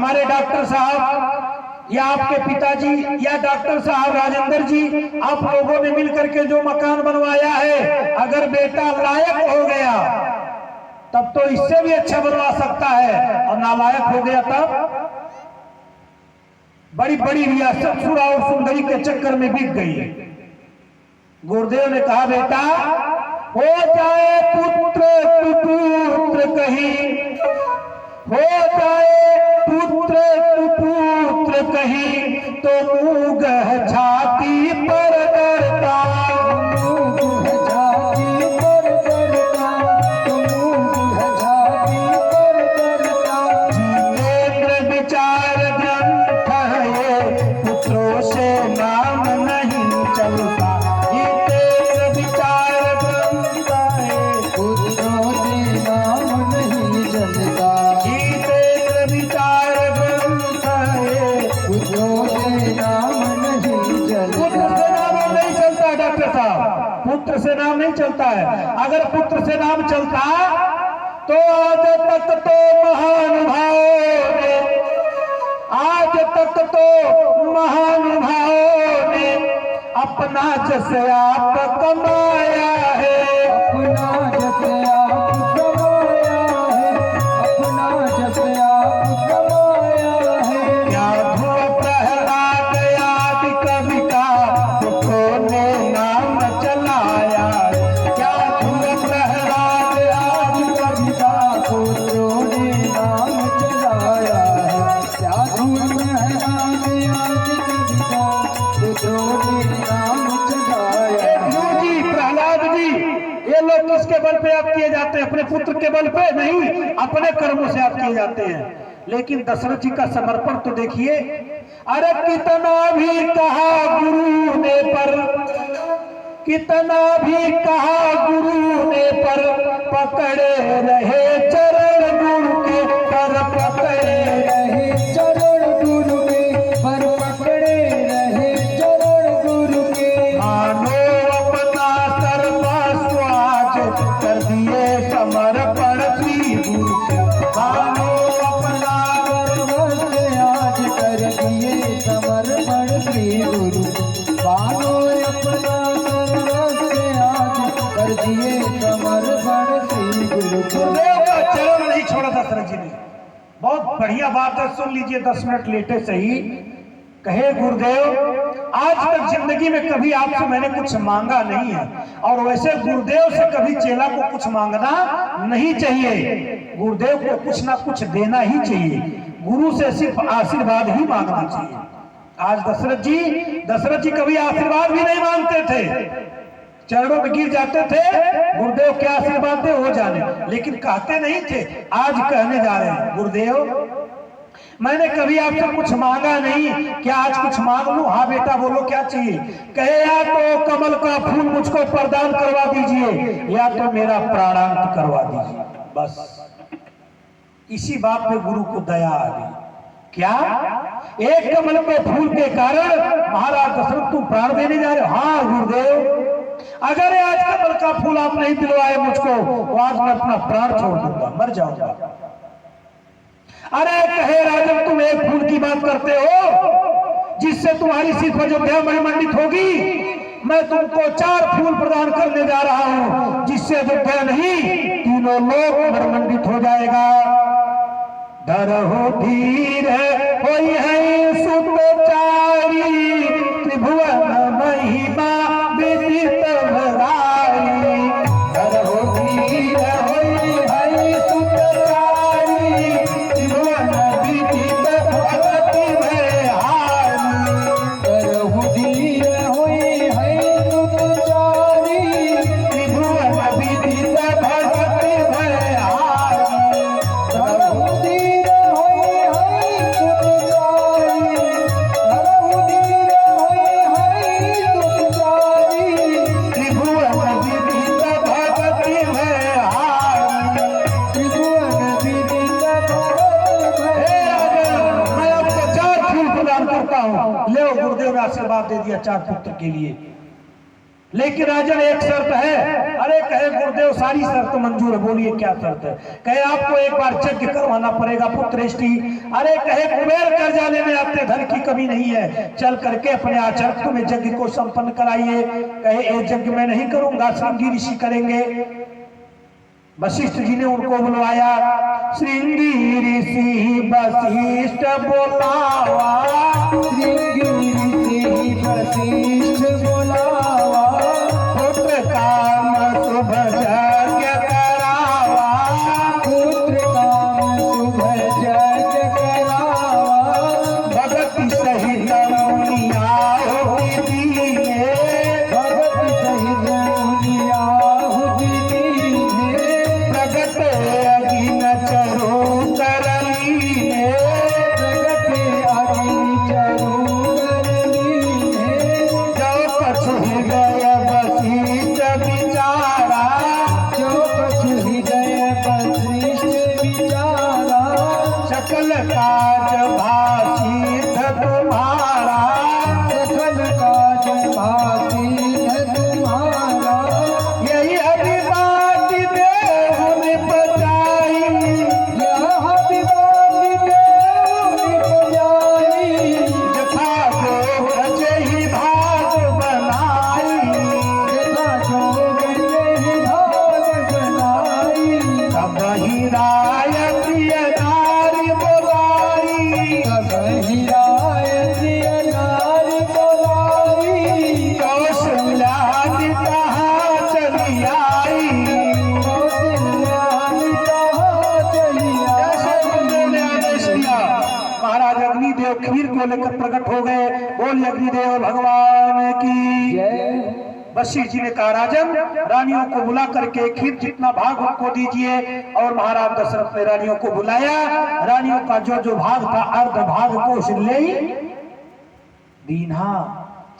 हमारे डॉक्टर साहब या आपके पिताजी या डॉक्टर साहब राजेंद्र जी, आप लोगों ने मिलकर के जो मकान बनवाया है, अगर बेटा लायक हो गया तब तो इससे भी अच्छा बनवा सकता है, और नालायक हो गया तब बड़ी बड़ी रियासत सुरा और सुंदरी के चक्कर में बिक गई। गुरुदेव ने कहा बेटा हो जाए पुत्र पुत्र कहीं, हो जाए पुत्र पुत्र कहीं, तो मुँह छाती पर डरता, मुँह छाती पर डरता, तो मुँह छाती पर डरता। जितेंद्र विचार ग्रंथ है, पुत्रों से नाम नहीं चलता, जितेंद्र विचार ग्रंथ है, पुत्रों से नाम नहीं चलता, जितेंद्र विचार ग्रंथ है, पुत्रों से नाम नहीं पुत्र चलता। से नाम नहीं चलता डॉक्टर साहब, पुत्र से नाम नहीं चलता है। अगर पुत्र से नाम चलता तो आज तक तो महानुभावों ने, आज तक तो महानुभावों ने अपना जस आप कमाया है, अपना जस आप कमाया है, अपना जस आप कमाया है। क्या ध्रुव प्रहलाद आदि कवि का पुत्रों ने नाम चलाया, क्या ध्रुव प्रहलाद आदि कवि का पुत्रों ने नाम चलाया है, क्या धूम है आदि कविता, पुत्रों ने नाम चलाया है। ध्रुव जी, प्रहलाद जी, ये लोग किसके बल पे आप किए जाते हैं? अपने पुत्र के बल पे नहीं, अपने कर्मों से आप किए जाते हैं। लेकिन दशरथ जी का समर्पण तो देखिए, अरे कितना भी कहा गुरु ने पर, कितना भी कहा गुरु ने पर, पकड़े रहे चरण गुरु के, पर पकड़े रहे चरण गुरु के, पर पकड़े रहे चरण गुरु के। मानो अपना सर्वस्व आज कर दिए समर्पण श्री गुरु के, मानो अपना सर्वस्व आज कर दिए समर्पण श्री गुरु, मानो अपना सर्वस्व आज कर दिए समर्पण श्री गुरु को। गुरुदेव का चरण नहीं छोड़ा दशरथ जी ने। बहुत बढ़िया बात है, सुन लीजिए 10 मिनट लेटे सही। कहे गुरुदेव आज तक जिंदगी में कभी आपसे मैंने कुछ मांगा नहीं है, और वैसे गुरुदेव से कभी चेला को कुछ मांगना नहीं चाहिए, गुरुदेव को कुछ ना कुछ देना ही चाहिए, गुरु से सिर्फ आशीर्वाद ही मांगना चाहिए। आज दशरथ जी कभी आशीर्वाद भी नहीं मांगते थे, चरणों में गिर जाते थे, गुरुदेव क्या आशीर्वाद दे हो जाने, लेकिन कहते नहीं थे। आज कहने जा रहे हैं गुरुदेव मैंने कभी आपसे कुछ मांगा नहीं, क्या आज कुछ मांग लूं? हाँ बेटा बोलो क्या चाहिए? कहे या तो कमल का फूल मुझको प्रदान करवा दीजिए, या तो मेरा प्राणांत करवा दीजिए। बस इसी बात पे गुरु को दया आ गई। क्या एक कमल के फूल के कारण महाराज दशरथ तुम प्राण देने जा रहे हो? हाँ गुरुदेव, अगर आज कमल का फूल आप नहीं दिलवाए मुझको, तो आज मैं अपना प्राण छोड़ दूंगा, मर जाऊंगा। अरे कहे राजन तुम एक फूल की बात करते हो जिससे तुम्हारी सिर्फ अयोध्या मंडित होगी, मैं तुमको 4 फूल प्रदान करने जा रहा हूं जिससे अयोध्या नहीं तीनों लोक मंडित हो जाएगा। डरहो धीर होई है सुतचारी, त्रिभुवन महिमा विदित भराई। डरहो धीर होई है सुतचारी, त्रिभुवन विदित भगति में हारी। करहु धीर होई है सुतचारी, त्रिभुवन विदित भगति में हारी। करहु धीर होई है सुतचारी, करहु धीर होई है सुतचारी। त्रिभुवन विदित भगति में हारी। त्रिभुवन विदित भगति में हे राजन, मैं आपको 4 फूल प्रदान करता हूँ। ले गुरुदेव ने आशीर्वाद दे दिया 4 पुत्र के लिए। लेकिन राजन एक शर्त है। अरे कहे गुरुदेव सारी शर्त मंजूर है। बोलिए क्या शर्त है? कहे आपको एक बार यज्ञ करवाना पड़ेगा पुत्रेष्टि। अरे कहे कुबेर कर्जा लेने आते, धन की कमी नहीं है, चल करके अपने आचरण में यज्ञ को संपन्न कराइए। कहे ये यज्ञ मैं नहीं करूंगा, श्रृंगी ऋषि करेंगे। वशिष्ठ जी ने उनको बुलवाया। श्रृंगी ऋषि वशिष्ठ बोलावा, श्रृंगी ऋषि वशिष्ठ बोलावा, पुत्र काम शुभ यज्ञ करावा, पुत्र काम शुभ यज्ञ करावा, भगति सहित मुनिया दीने, भगति सहित मुनिया दीने, प्रगट अगिन चरो करलीने, प्रगट अग्नि चरूर लीने, जो कछु हृदय वशिष्ठ विचारा, जो कछु हृदय वशिष्ठ विचारा, सकल काज भाषित तुम्हारा, सकल काज भाषित तुम्हारा, यही अभिमान देह निपजाई, यह विवाद देव निपजाई, यथा जो रचहि भाग बनाई, यथा जोग जहि भाग बनाई, तब ही राय प्रिय नारी बोलाई, कबहि राय प्रिय नारी बोलाई, कौशल्या जी कहाँ चली आई। कौशल्या कहाँ चली जैसे आई। गुरुदेव ने आदेश दिया, महाराज अग्निदेव खीर को लेकर प्रकट हो गए। बोल अग्निदेव भगवान की। जय। वशिष्ठ जी ने कहा राजन, रानियों को बुला करके खीर जितना भाग उनको दीजिए। और महाराज दशरथ ने रानियों को बुलाया। रानियों का जो जो भाग था अर्ध भाग कौशल्या दीन्हा,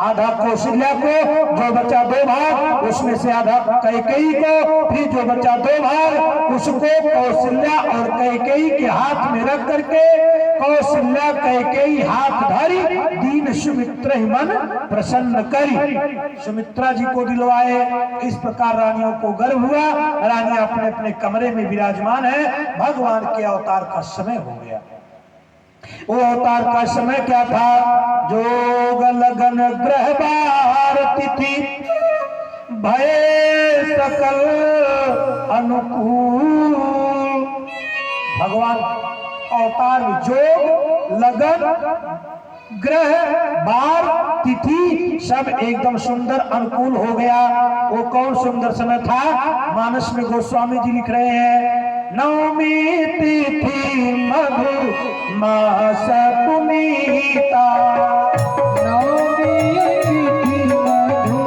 आधा कौशल्या को, जो बचा 2 भाग उसमें से आधा कैकेयी को, फिर जो बचा 2 भाग उसको कौशल्या और कैकेयी के हाथ में रख करके कौशल्या कैकेयी हाथ धरी, दीन सुमित्र मन प्रसन्न करी, सुमित्रा जी को दिलवाए। इस प्रकार रानियों को गर्व हुआ। रानी अपने अपने कमरे में विराजमान है। भगवान के अवतार का समय हो गया। वो अवतार का समय क्या था? जोग लगन ग्रह बार तिथि भय सकल अनुकूल। भगवान अवतार में जोग लगन ग्रह बार तिथि सब एकदम सुंदर अनुकूल हो गया। वो कौन सुंदर समय था? मानस में गोस्वामी जी लिख रहे हैं, नवमी तिथि मधु मास पुनीता, नवमी तिथि मधु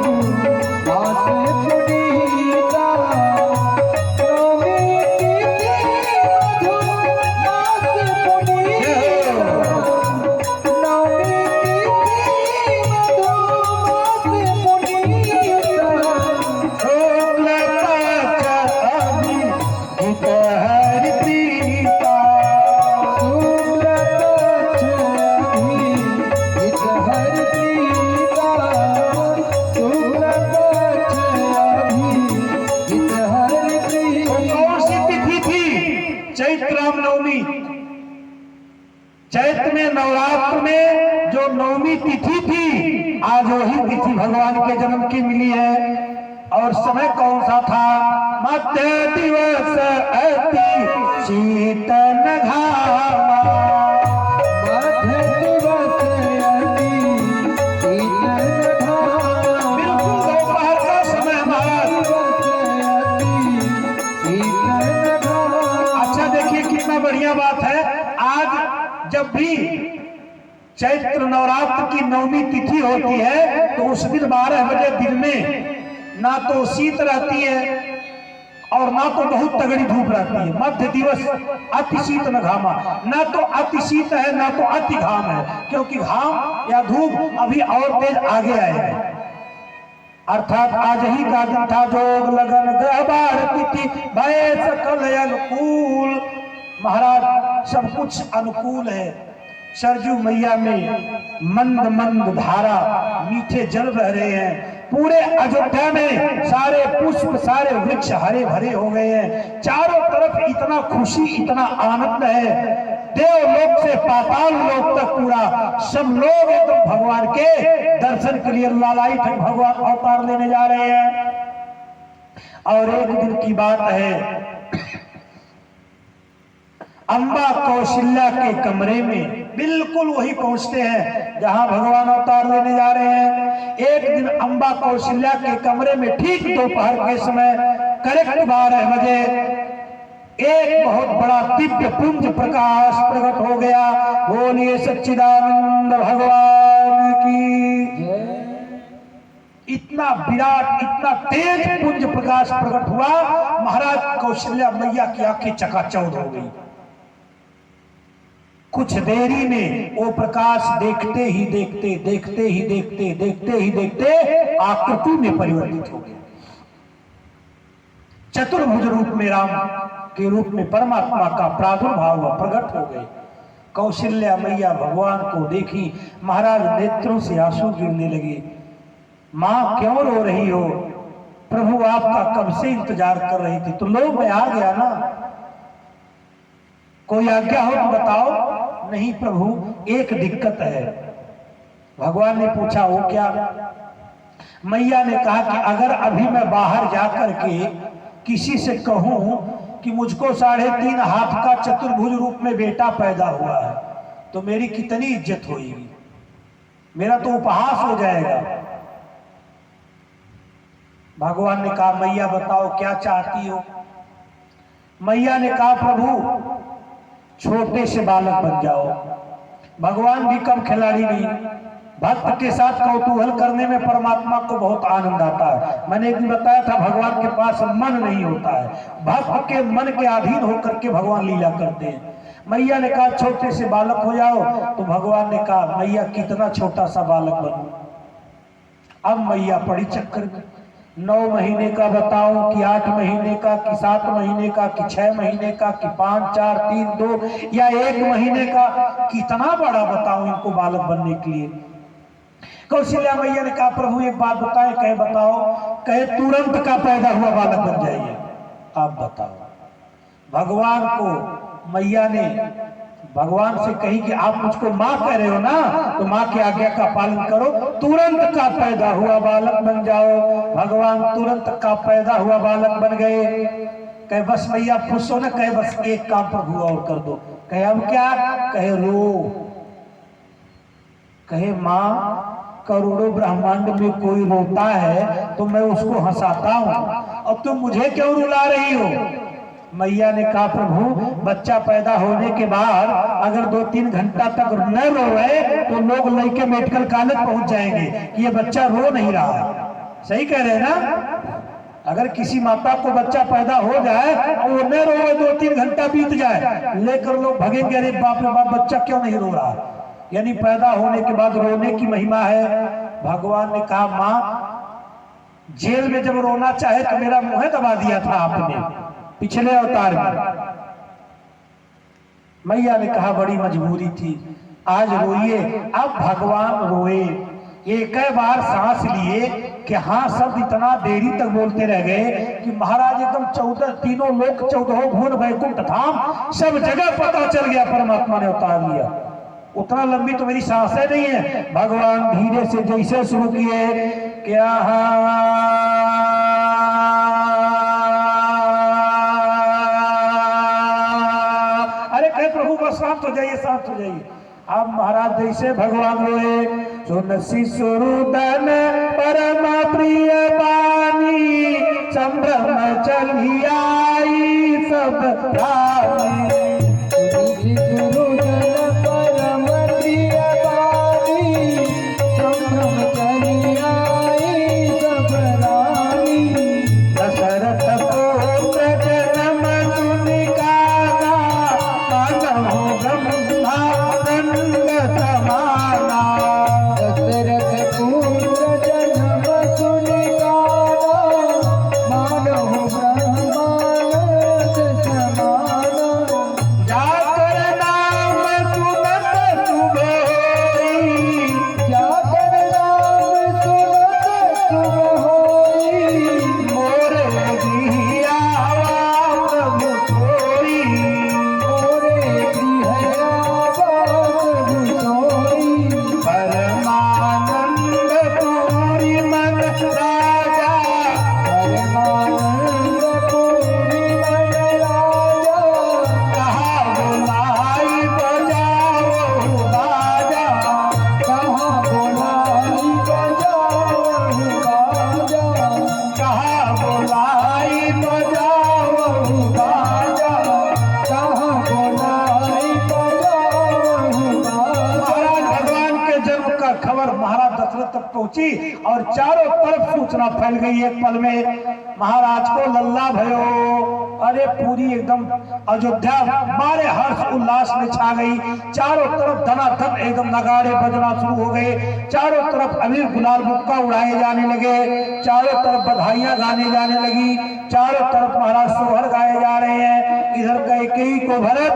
मास पुनीता, नवमी तिथि मधु मास पुनीता, नवमी तिथि मधु मास पुनीता, शुक्ल पक्ष अभिहित हरिप्रीता, शुक्ल पक्ष अभिहित हरिप्रीता, शुक्ल पक्ष अभिहित हरिप्रीता। कौन सी तिथि थी? चैत्र रामनवमी। चैत्र में नवरात्र में जो नवमी तिथि थी, आज वही तिथि भगवान के जन्म की मिली है। और समय कौन सा था? मध्य दिवस अति शीतल घामा, मध्य दिवस अति शीतल घामा, बिल्कुल दोपहर का समय महाराज। दिवस अति शीतल घामा। अच्छा देखिए कितना बढ़िया बात है। आज जब भी चैत्र नवरात्र की नवमी तिथि होती है तो उस दिन 12 बजे दिन में ना तो शीत रहती है और ना तो बहुत तगड़ी धूप रहती है। मध्य दिवस अति शीत न घामा, ना तो अति शीत है ना तो अति घाम है, क्योंकि घाम या धूप अभी और तेज आगे आएगा। अर्थात आज ही का दिन था। जोग लगन ग्रह बार तिथि भय सकल अनुकूल। महाराज सब कुछ अनुकूल है। सरजू मैया में मंद मंद धारा, मीठे जल बह रहे हैं। पूरे अयोध्या में सारे पुष्प, सारे वृक्ष हरे भरे हो गए हैं। चारों तरफ इतना खुशी, इतना आनंद है। देवलोक से पाताल लोक तक पूरा सब लोग एकदम भगवान के दर्शन के लिए लालायित भगवान अवतार लेने जा रहे हैं। और एक दिन की बात है, अम्बा कौशल्या के कमरे में बिल्कुल वही पहुंचते हैं जहां भगवान अवतार लेने जा रहे हैं। एक दिन अम्बा कौशल्या के कमरे में ठीक दोपहर के समय करेक्ट 12 बजे एक बहुत बड़ा दिव्य पुंज प्रकाश प्रकट हो गया। बोलिए सच्चिदानंद भगवान की। इतना विराट, इतना तेज पुंज प्रकाश प्रकट हुआ, महाराज कौशल्या मैया की आंखें चकाचौंध हो गई। कुछ देरी में वो प्रकाश देखते ही देखते, देखते ही देखते, देखते ही देखते आकृति में परिवर्तित हो गया। चतुर्भुज रूप में राम के रूप में परमात्मा का प्रादुर्भाव हुआ, प्रकट हो गए। कौशल्या मैया भगवान को देखी, महाराज नेत्रों से आंसू गिरने लगे। मां क्यों रो रही हो? प्रभु आपका कब से इंतजार कर रही थी। तो लो मैं आ गया ना, कोई आज्ञा हो तो बताओ। नहीं प्रभु, एक दिक्कत है। भगवान ने पूछा वो क्या? मैया ने कहा कि अगर अभी मैं बाहर जाकर के किसी से कहूं कि मुझको 3.5 हाथ का चतुर्भुज रूप में बेटा पैदा हुआ है तो मेरी कितनी इज्जत होगी, मेरा तो उपहास हो जाएगा। भगवान ने कहा मैया बताओ क्या चाहती हो? मैया ने कहा प्रभु छोटे से बालक बन जाओ। भगवान भी कम खिलाड़ी नहीं, भक्त के साथ कौतूहल करने में परमात्मा को बहुत आनंद आता है। मैंने एक दिन बताया था भगवान के पास मन नहीं होता है, भक्त के मन के अधीन होकर के भगवान लीला करते हैं। मैया ने कहा छोटे से बालक हो जाओ, तो भगवान ने कहा मैया कितना छोटा सा बालक बनूं? अब मैया पड़ी चक्कर में, 9 महीने का बताऊं कि 8 महीने का कि 7 महीने का कि 6 महीने का कि 5 4 3 2 या 1 महीने का, कितना बड़ा बताऊं इनको बालक बनने के लिए? कौशल्या मैया ने कहा प्रभु एक बात बताएं। कहे बताओ। कहे तुरंत का पैदा हुआ बालक बन जाइए। आप बताओ। भगवान को मैया ने भगवान से कही कि आप मुझको माँ कह रहे हो ना, तो माँ की आज्ञा का पालन करो, तुरंत का पैदा हुआ बालक बन जाओ। भगवान तुरंत का पैदा हुआ बालक बन गए। कहे बस मैया खुश हो ना? कहे बस एक काम प्रभु और कर दो। कहे अब क्या? कहे रो। कहे माँ करोड़ों ब्रह्मांड में कोई रोता है तो मैं उसको हंसाता हूँ, अब तुम मुझे क्यों रुला रही हो? मैया ने कहा प्रभु बच्चा पैदा होने के बाद अगर 2-3 घंटा तक न रोए तो लोग लेके मेडिकल कॉलेज पहुंच जाएंगे कि ये बच्चा रो नहीं रहा है। सही कह रहे हैं ना? अगर किसी माता को बच्चा पैदा हो जाए और वो न रोए, 2-3 घंटा बीत जाए, लेकर लोग भगेंगे अरे बाप रे बाप बच्चा क्यों नहीं रो रहा। यानी पैदा होने के बाद रोने की महिमा है। भगवान ने कहा माँ जेल में जब रोना चाहे तो मेरा मुंह दबा दिया था आपने पिछले अवतार में। मैया ने कहा बड़ी मजबूरी थी, आज रोइए। अब भगवान रोए, एक बार सांस लिए कि हाँ सब इतना देरी तक बोलते रह गए कि महाराज एकदम 14 तीनों लोक 14 भुवन वैकुंठ धाम सब जगह पता चल गया परमात्मा ने उतार लिया। उतना लंबी तो मेरी सांसें नहीं है। भगवान धीरे से जैसे शुरू किए क्या शांत हो जाइए, शांत हो जाइए। अब महाराज जैसे भगवान रोए, सुन शिशुरुदन परम प्रिय पानी, संभ्रम चली आई सब रानी। शिशुरुदन परम प्रिय पानी, संभ्रम चली आई सब रानी। दशरथ पुत्र जन्म सुनि काना, मानव ब्रह्मा दंड समाना। दशरथ पुत्र जन्म सुनि काना, मानव ब्रह्मा दंड समाना। जन्म का खबर महाराज दशरथ तक पहुंची और चारों तरफ सूचना फैल गई एक पल में। महाराज को लल्ला भयो, अरे पूरी एकदम अयोध्या मारे हर्ष उल्लास में छा गई। चारों तरफ धनाधन एकदम नगाड़े बजना शुरू हो गए, चारों तरफ अबीर गुलाल मुक्का उड़ाए जाने लगे, चारों तरफ बधाइयां गाने जाने लगी, चारों तरफ महाराज सोहर गाए जा रहे हैं। इधर कैकेयी को भरत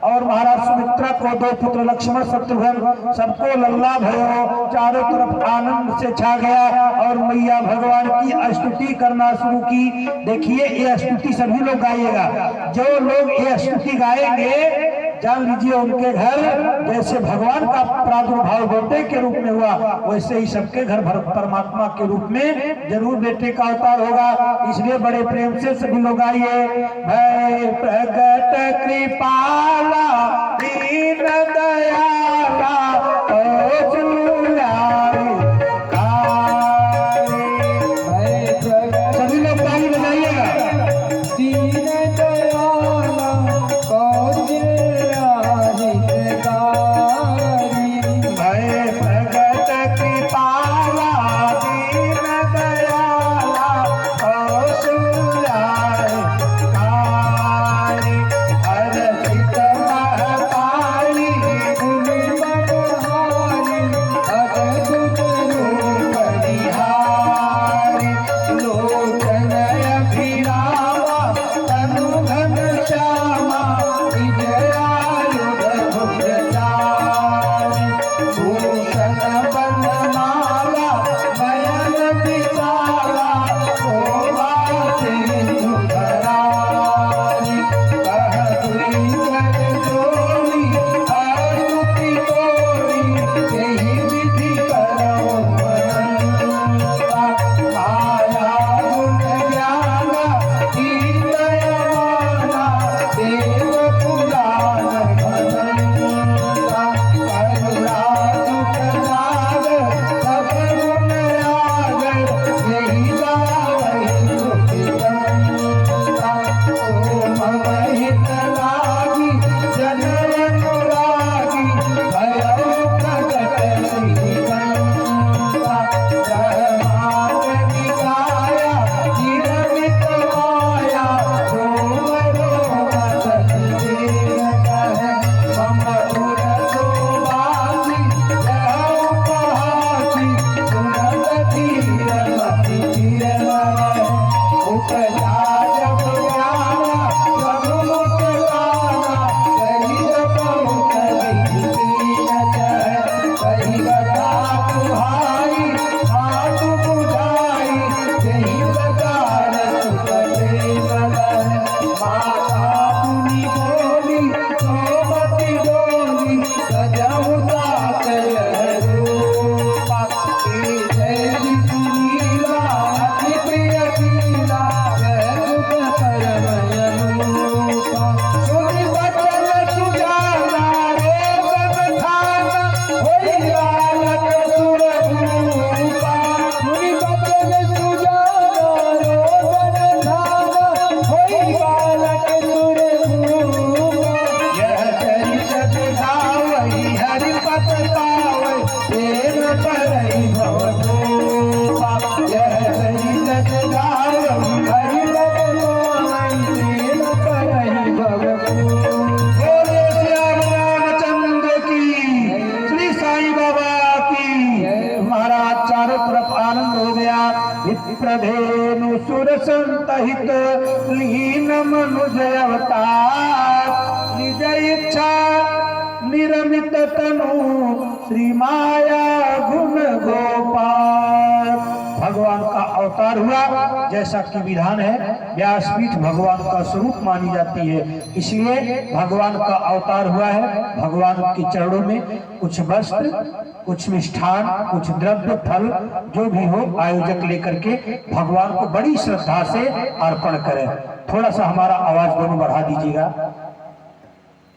और महाराज सुमित्रा को दो पुत्र लक्ष्मण शत्रुघ्न सबको लल्ला भयो, चारों तरफ आनंद से छा गया और मैया भगवान की स्तुति करना शुरू की। देखिए ये स्तुति सभी लोग गाइएगा, जो लोग ये स्तुति गाएंगे जान लीजिए उनके घर जैसे भगवान का प्रादुर्भाव बेटे के रूप में हुआ, वैसे ही सबके घर परमात्मा के रूप में जरूर बेटे का अवतार होगा। इसलिए बड़े प्रेम से सभी लोग आइए। भय प्रगट कृपाला दीन दयाला ओ जुलारी काली। सभी लोग ताली बजाइएगा। दीन दयाला ओ जुलारी कारी। भय प्रगट कृपाला दीन दयाला ओ जुलारी काली। हरषित महतारी गुणी मनहारी अद्भुत रूप बिहारी। लोचन अभिरामा तनु घन श्यामा विजयायुध भुजचारी। भूषण बनमाला नयन विशाला शोभा सिंधु धरारी। कह दुई कर जोड़ी स्तुति तोरी यही विधि करो अनंता। माया गुण ज्ञान कीर्तय माना देव पुराण भजंता। करुणा सुख सागर सब गुण आगर यही गावै तुझ संता। सोम हित लागी जनय अनुरागी भयो प्रगट श्रीकांता। ब्रह्मांड निकाया निरमित माया रोम रोम सचदेव कहे। मम उर सुबासी यह उपहासी सुनत धीर मति चिर मरे। उपजा जब ज्ञाना प्रभुमुख गाना कही बहुत विधि कहे। कही बता तुम्हारी हाथ बुझाई यही प्रकार सुख प्रेम बन। माता मुनि बोली सोमति डोली सजहु साकल रूपा। जय लीला अति प्रिय लीला जय सुख परमय रूपा। सुनि बचन सुजाना रोग बखाना होई बालक सुर रूपा। मुनि बचन सुजाना रोग बखाना होई बालक सुर रूपा। यह चरित दिखावै हरि पत पावै प्रेम परई भवतोपा। यह चरित दिखावै हरि पत पावै प्रेम परई भवतोपा। बोले श्याम रामचंद्र की, श्री साईं बाबा की। महाराज चारों तरफ आनंद हो गया। विप्रधेनु सुर संतहित लीन मनुज अवतार। निज इच्छा निरमित तनु श्री माया गुण गोपाल। भगवान का अवतार हुआ जैसा कि विधान है। व्यासपीठ भगवान का स्वरूप मानी जाती है, इसलिए भगवान का अवतार हुआ है। भगवान के चरणों में कुछ वस्त्र, कुछ मिष्ठान, कुछ द्रव्य फल जो भी हो आयोजक लेकर के भगवान को बड़ी श्रद्धा से अर्पण करें। थोड़ा सा हमारा आवाज दोनों बढ़ा दीजिएगा।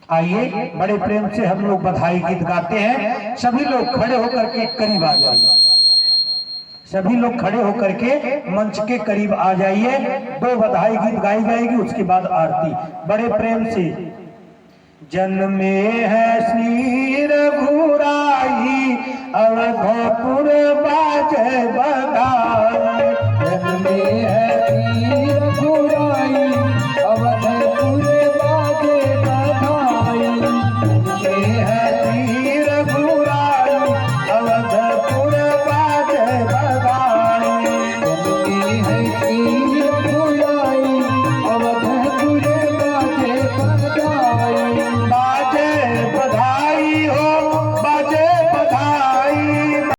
आइए बड़े प्रेम से हम लोग बधाई गीत गाते हैं। सभी लोग खड़े होकर के करीब आ जाइए। सभी लोग खड़े होकर के मंच के करीब आ जाइए। दो बधाई गीत गाई जाएगी, उसके बाद आरती। बड़े प्रेम से। जन्मे है श्री रघुराई मथुराई अवध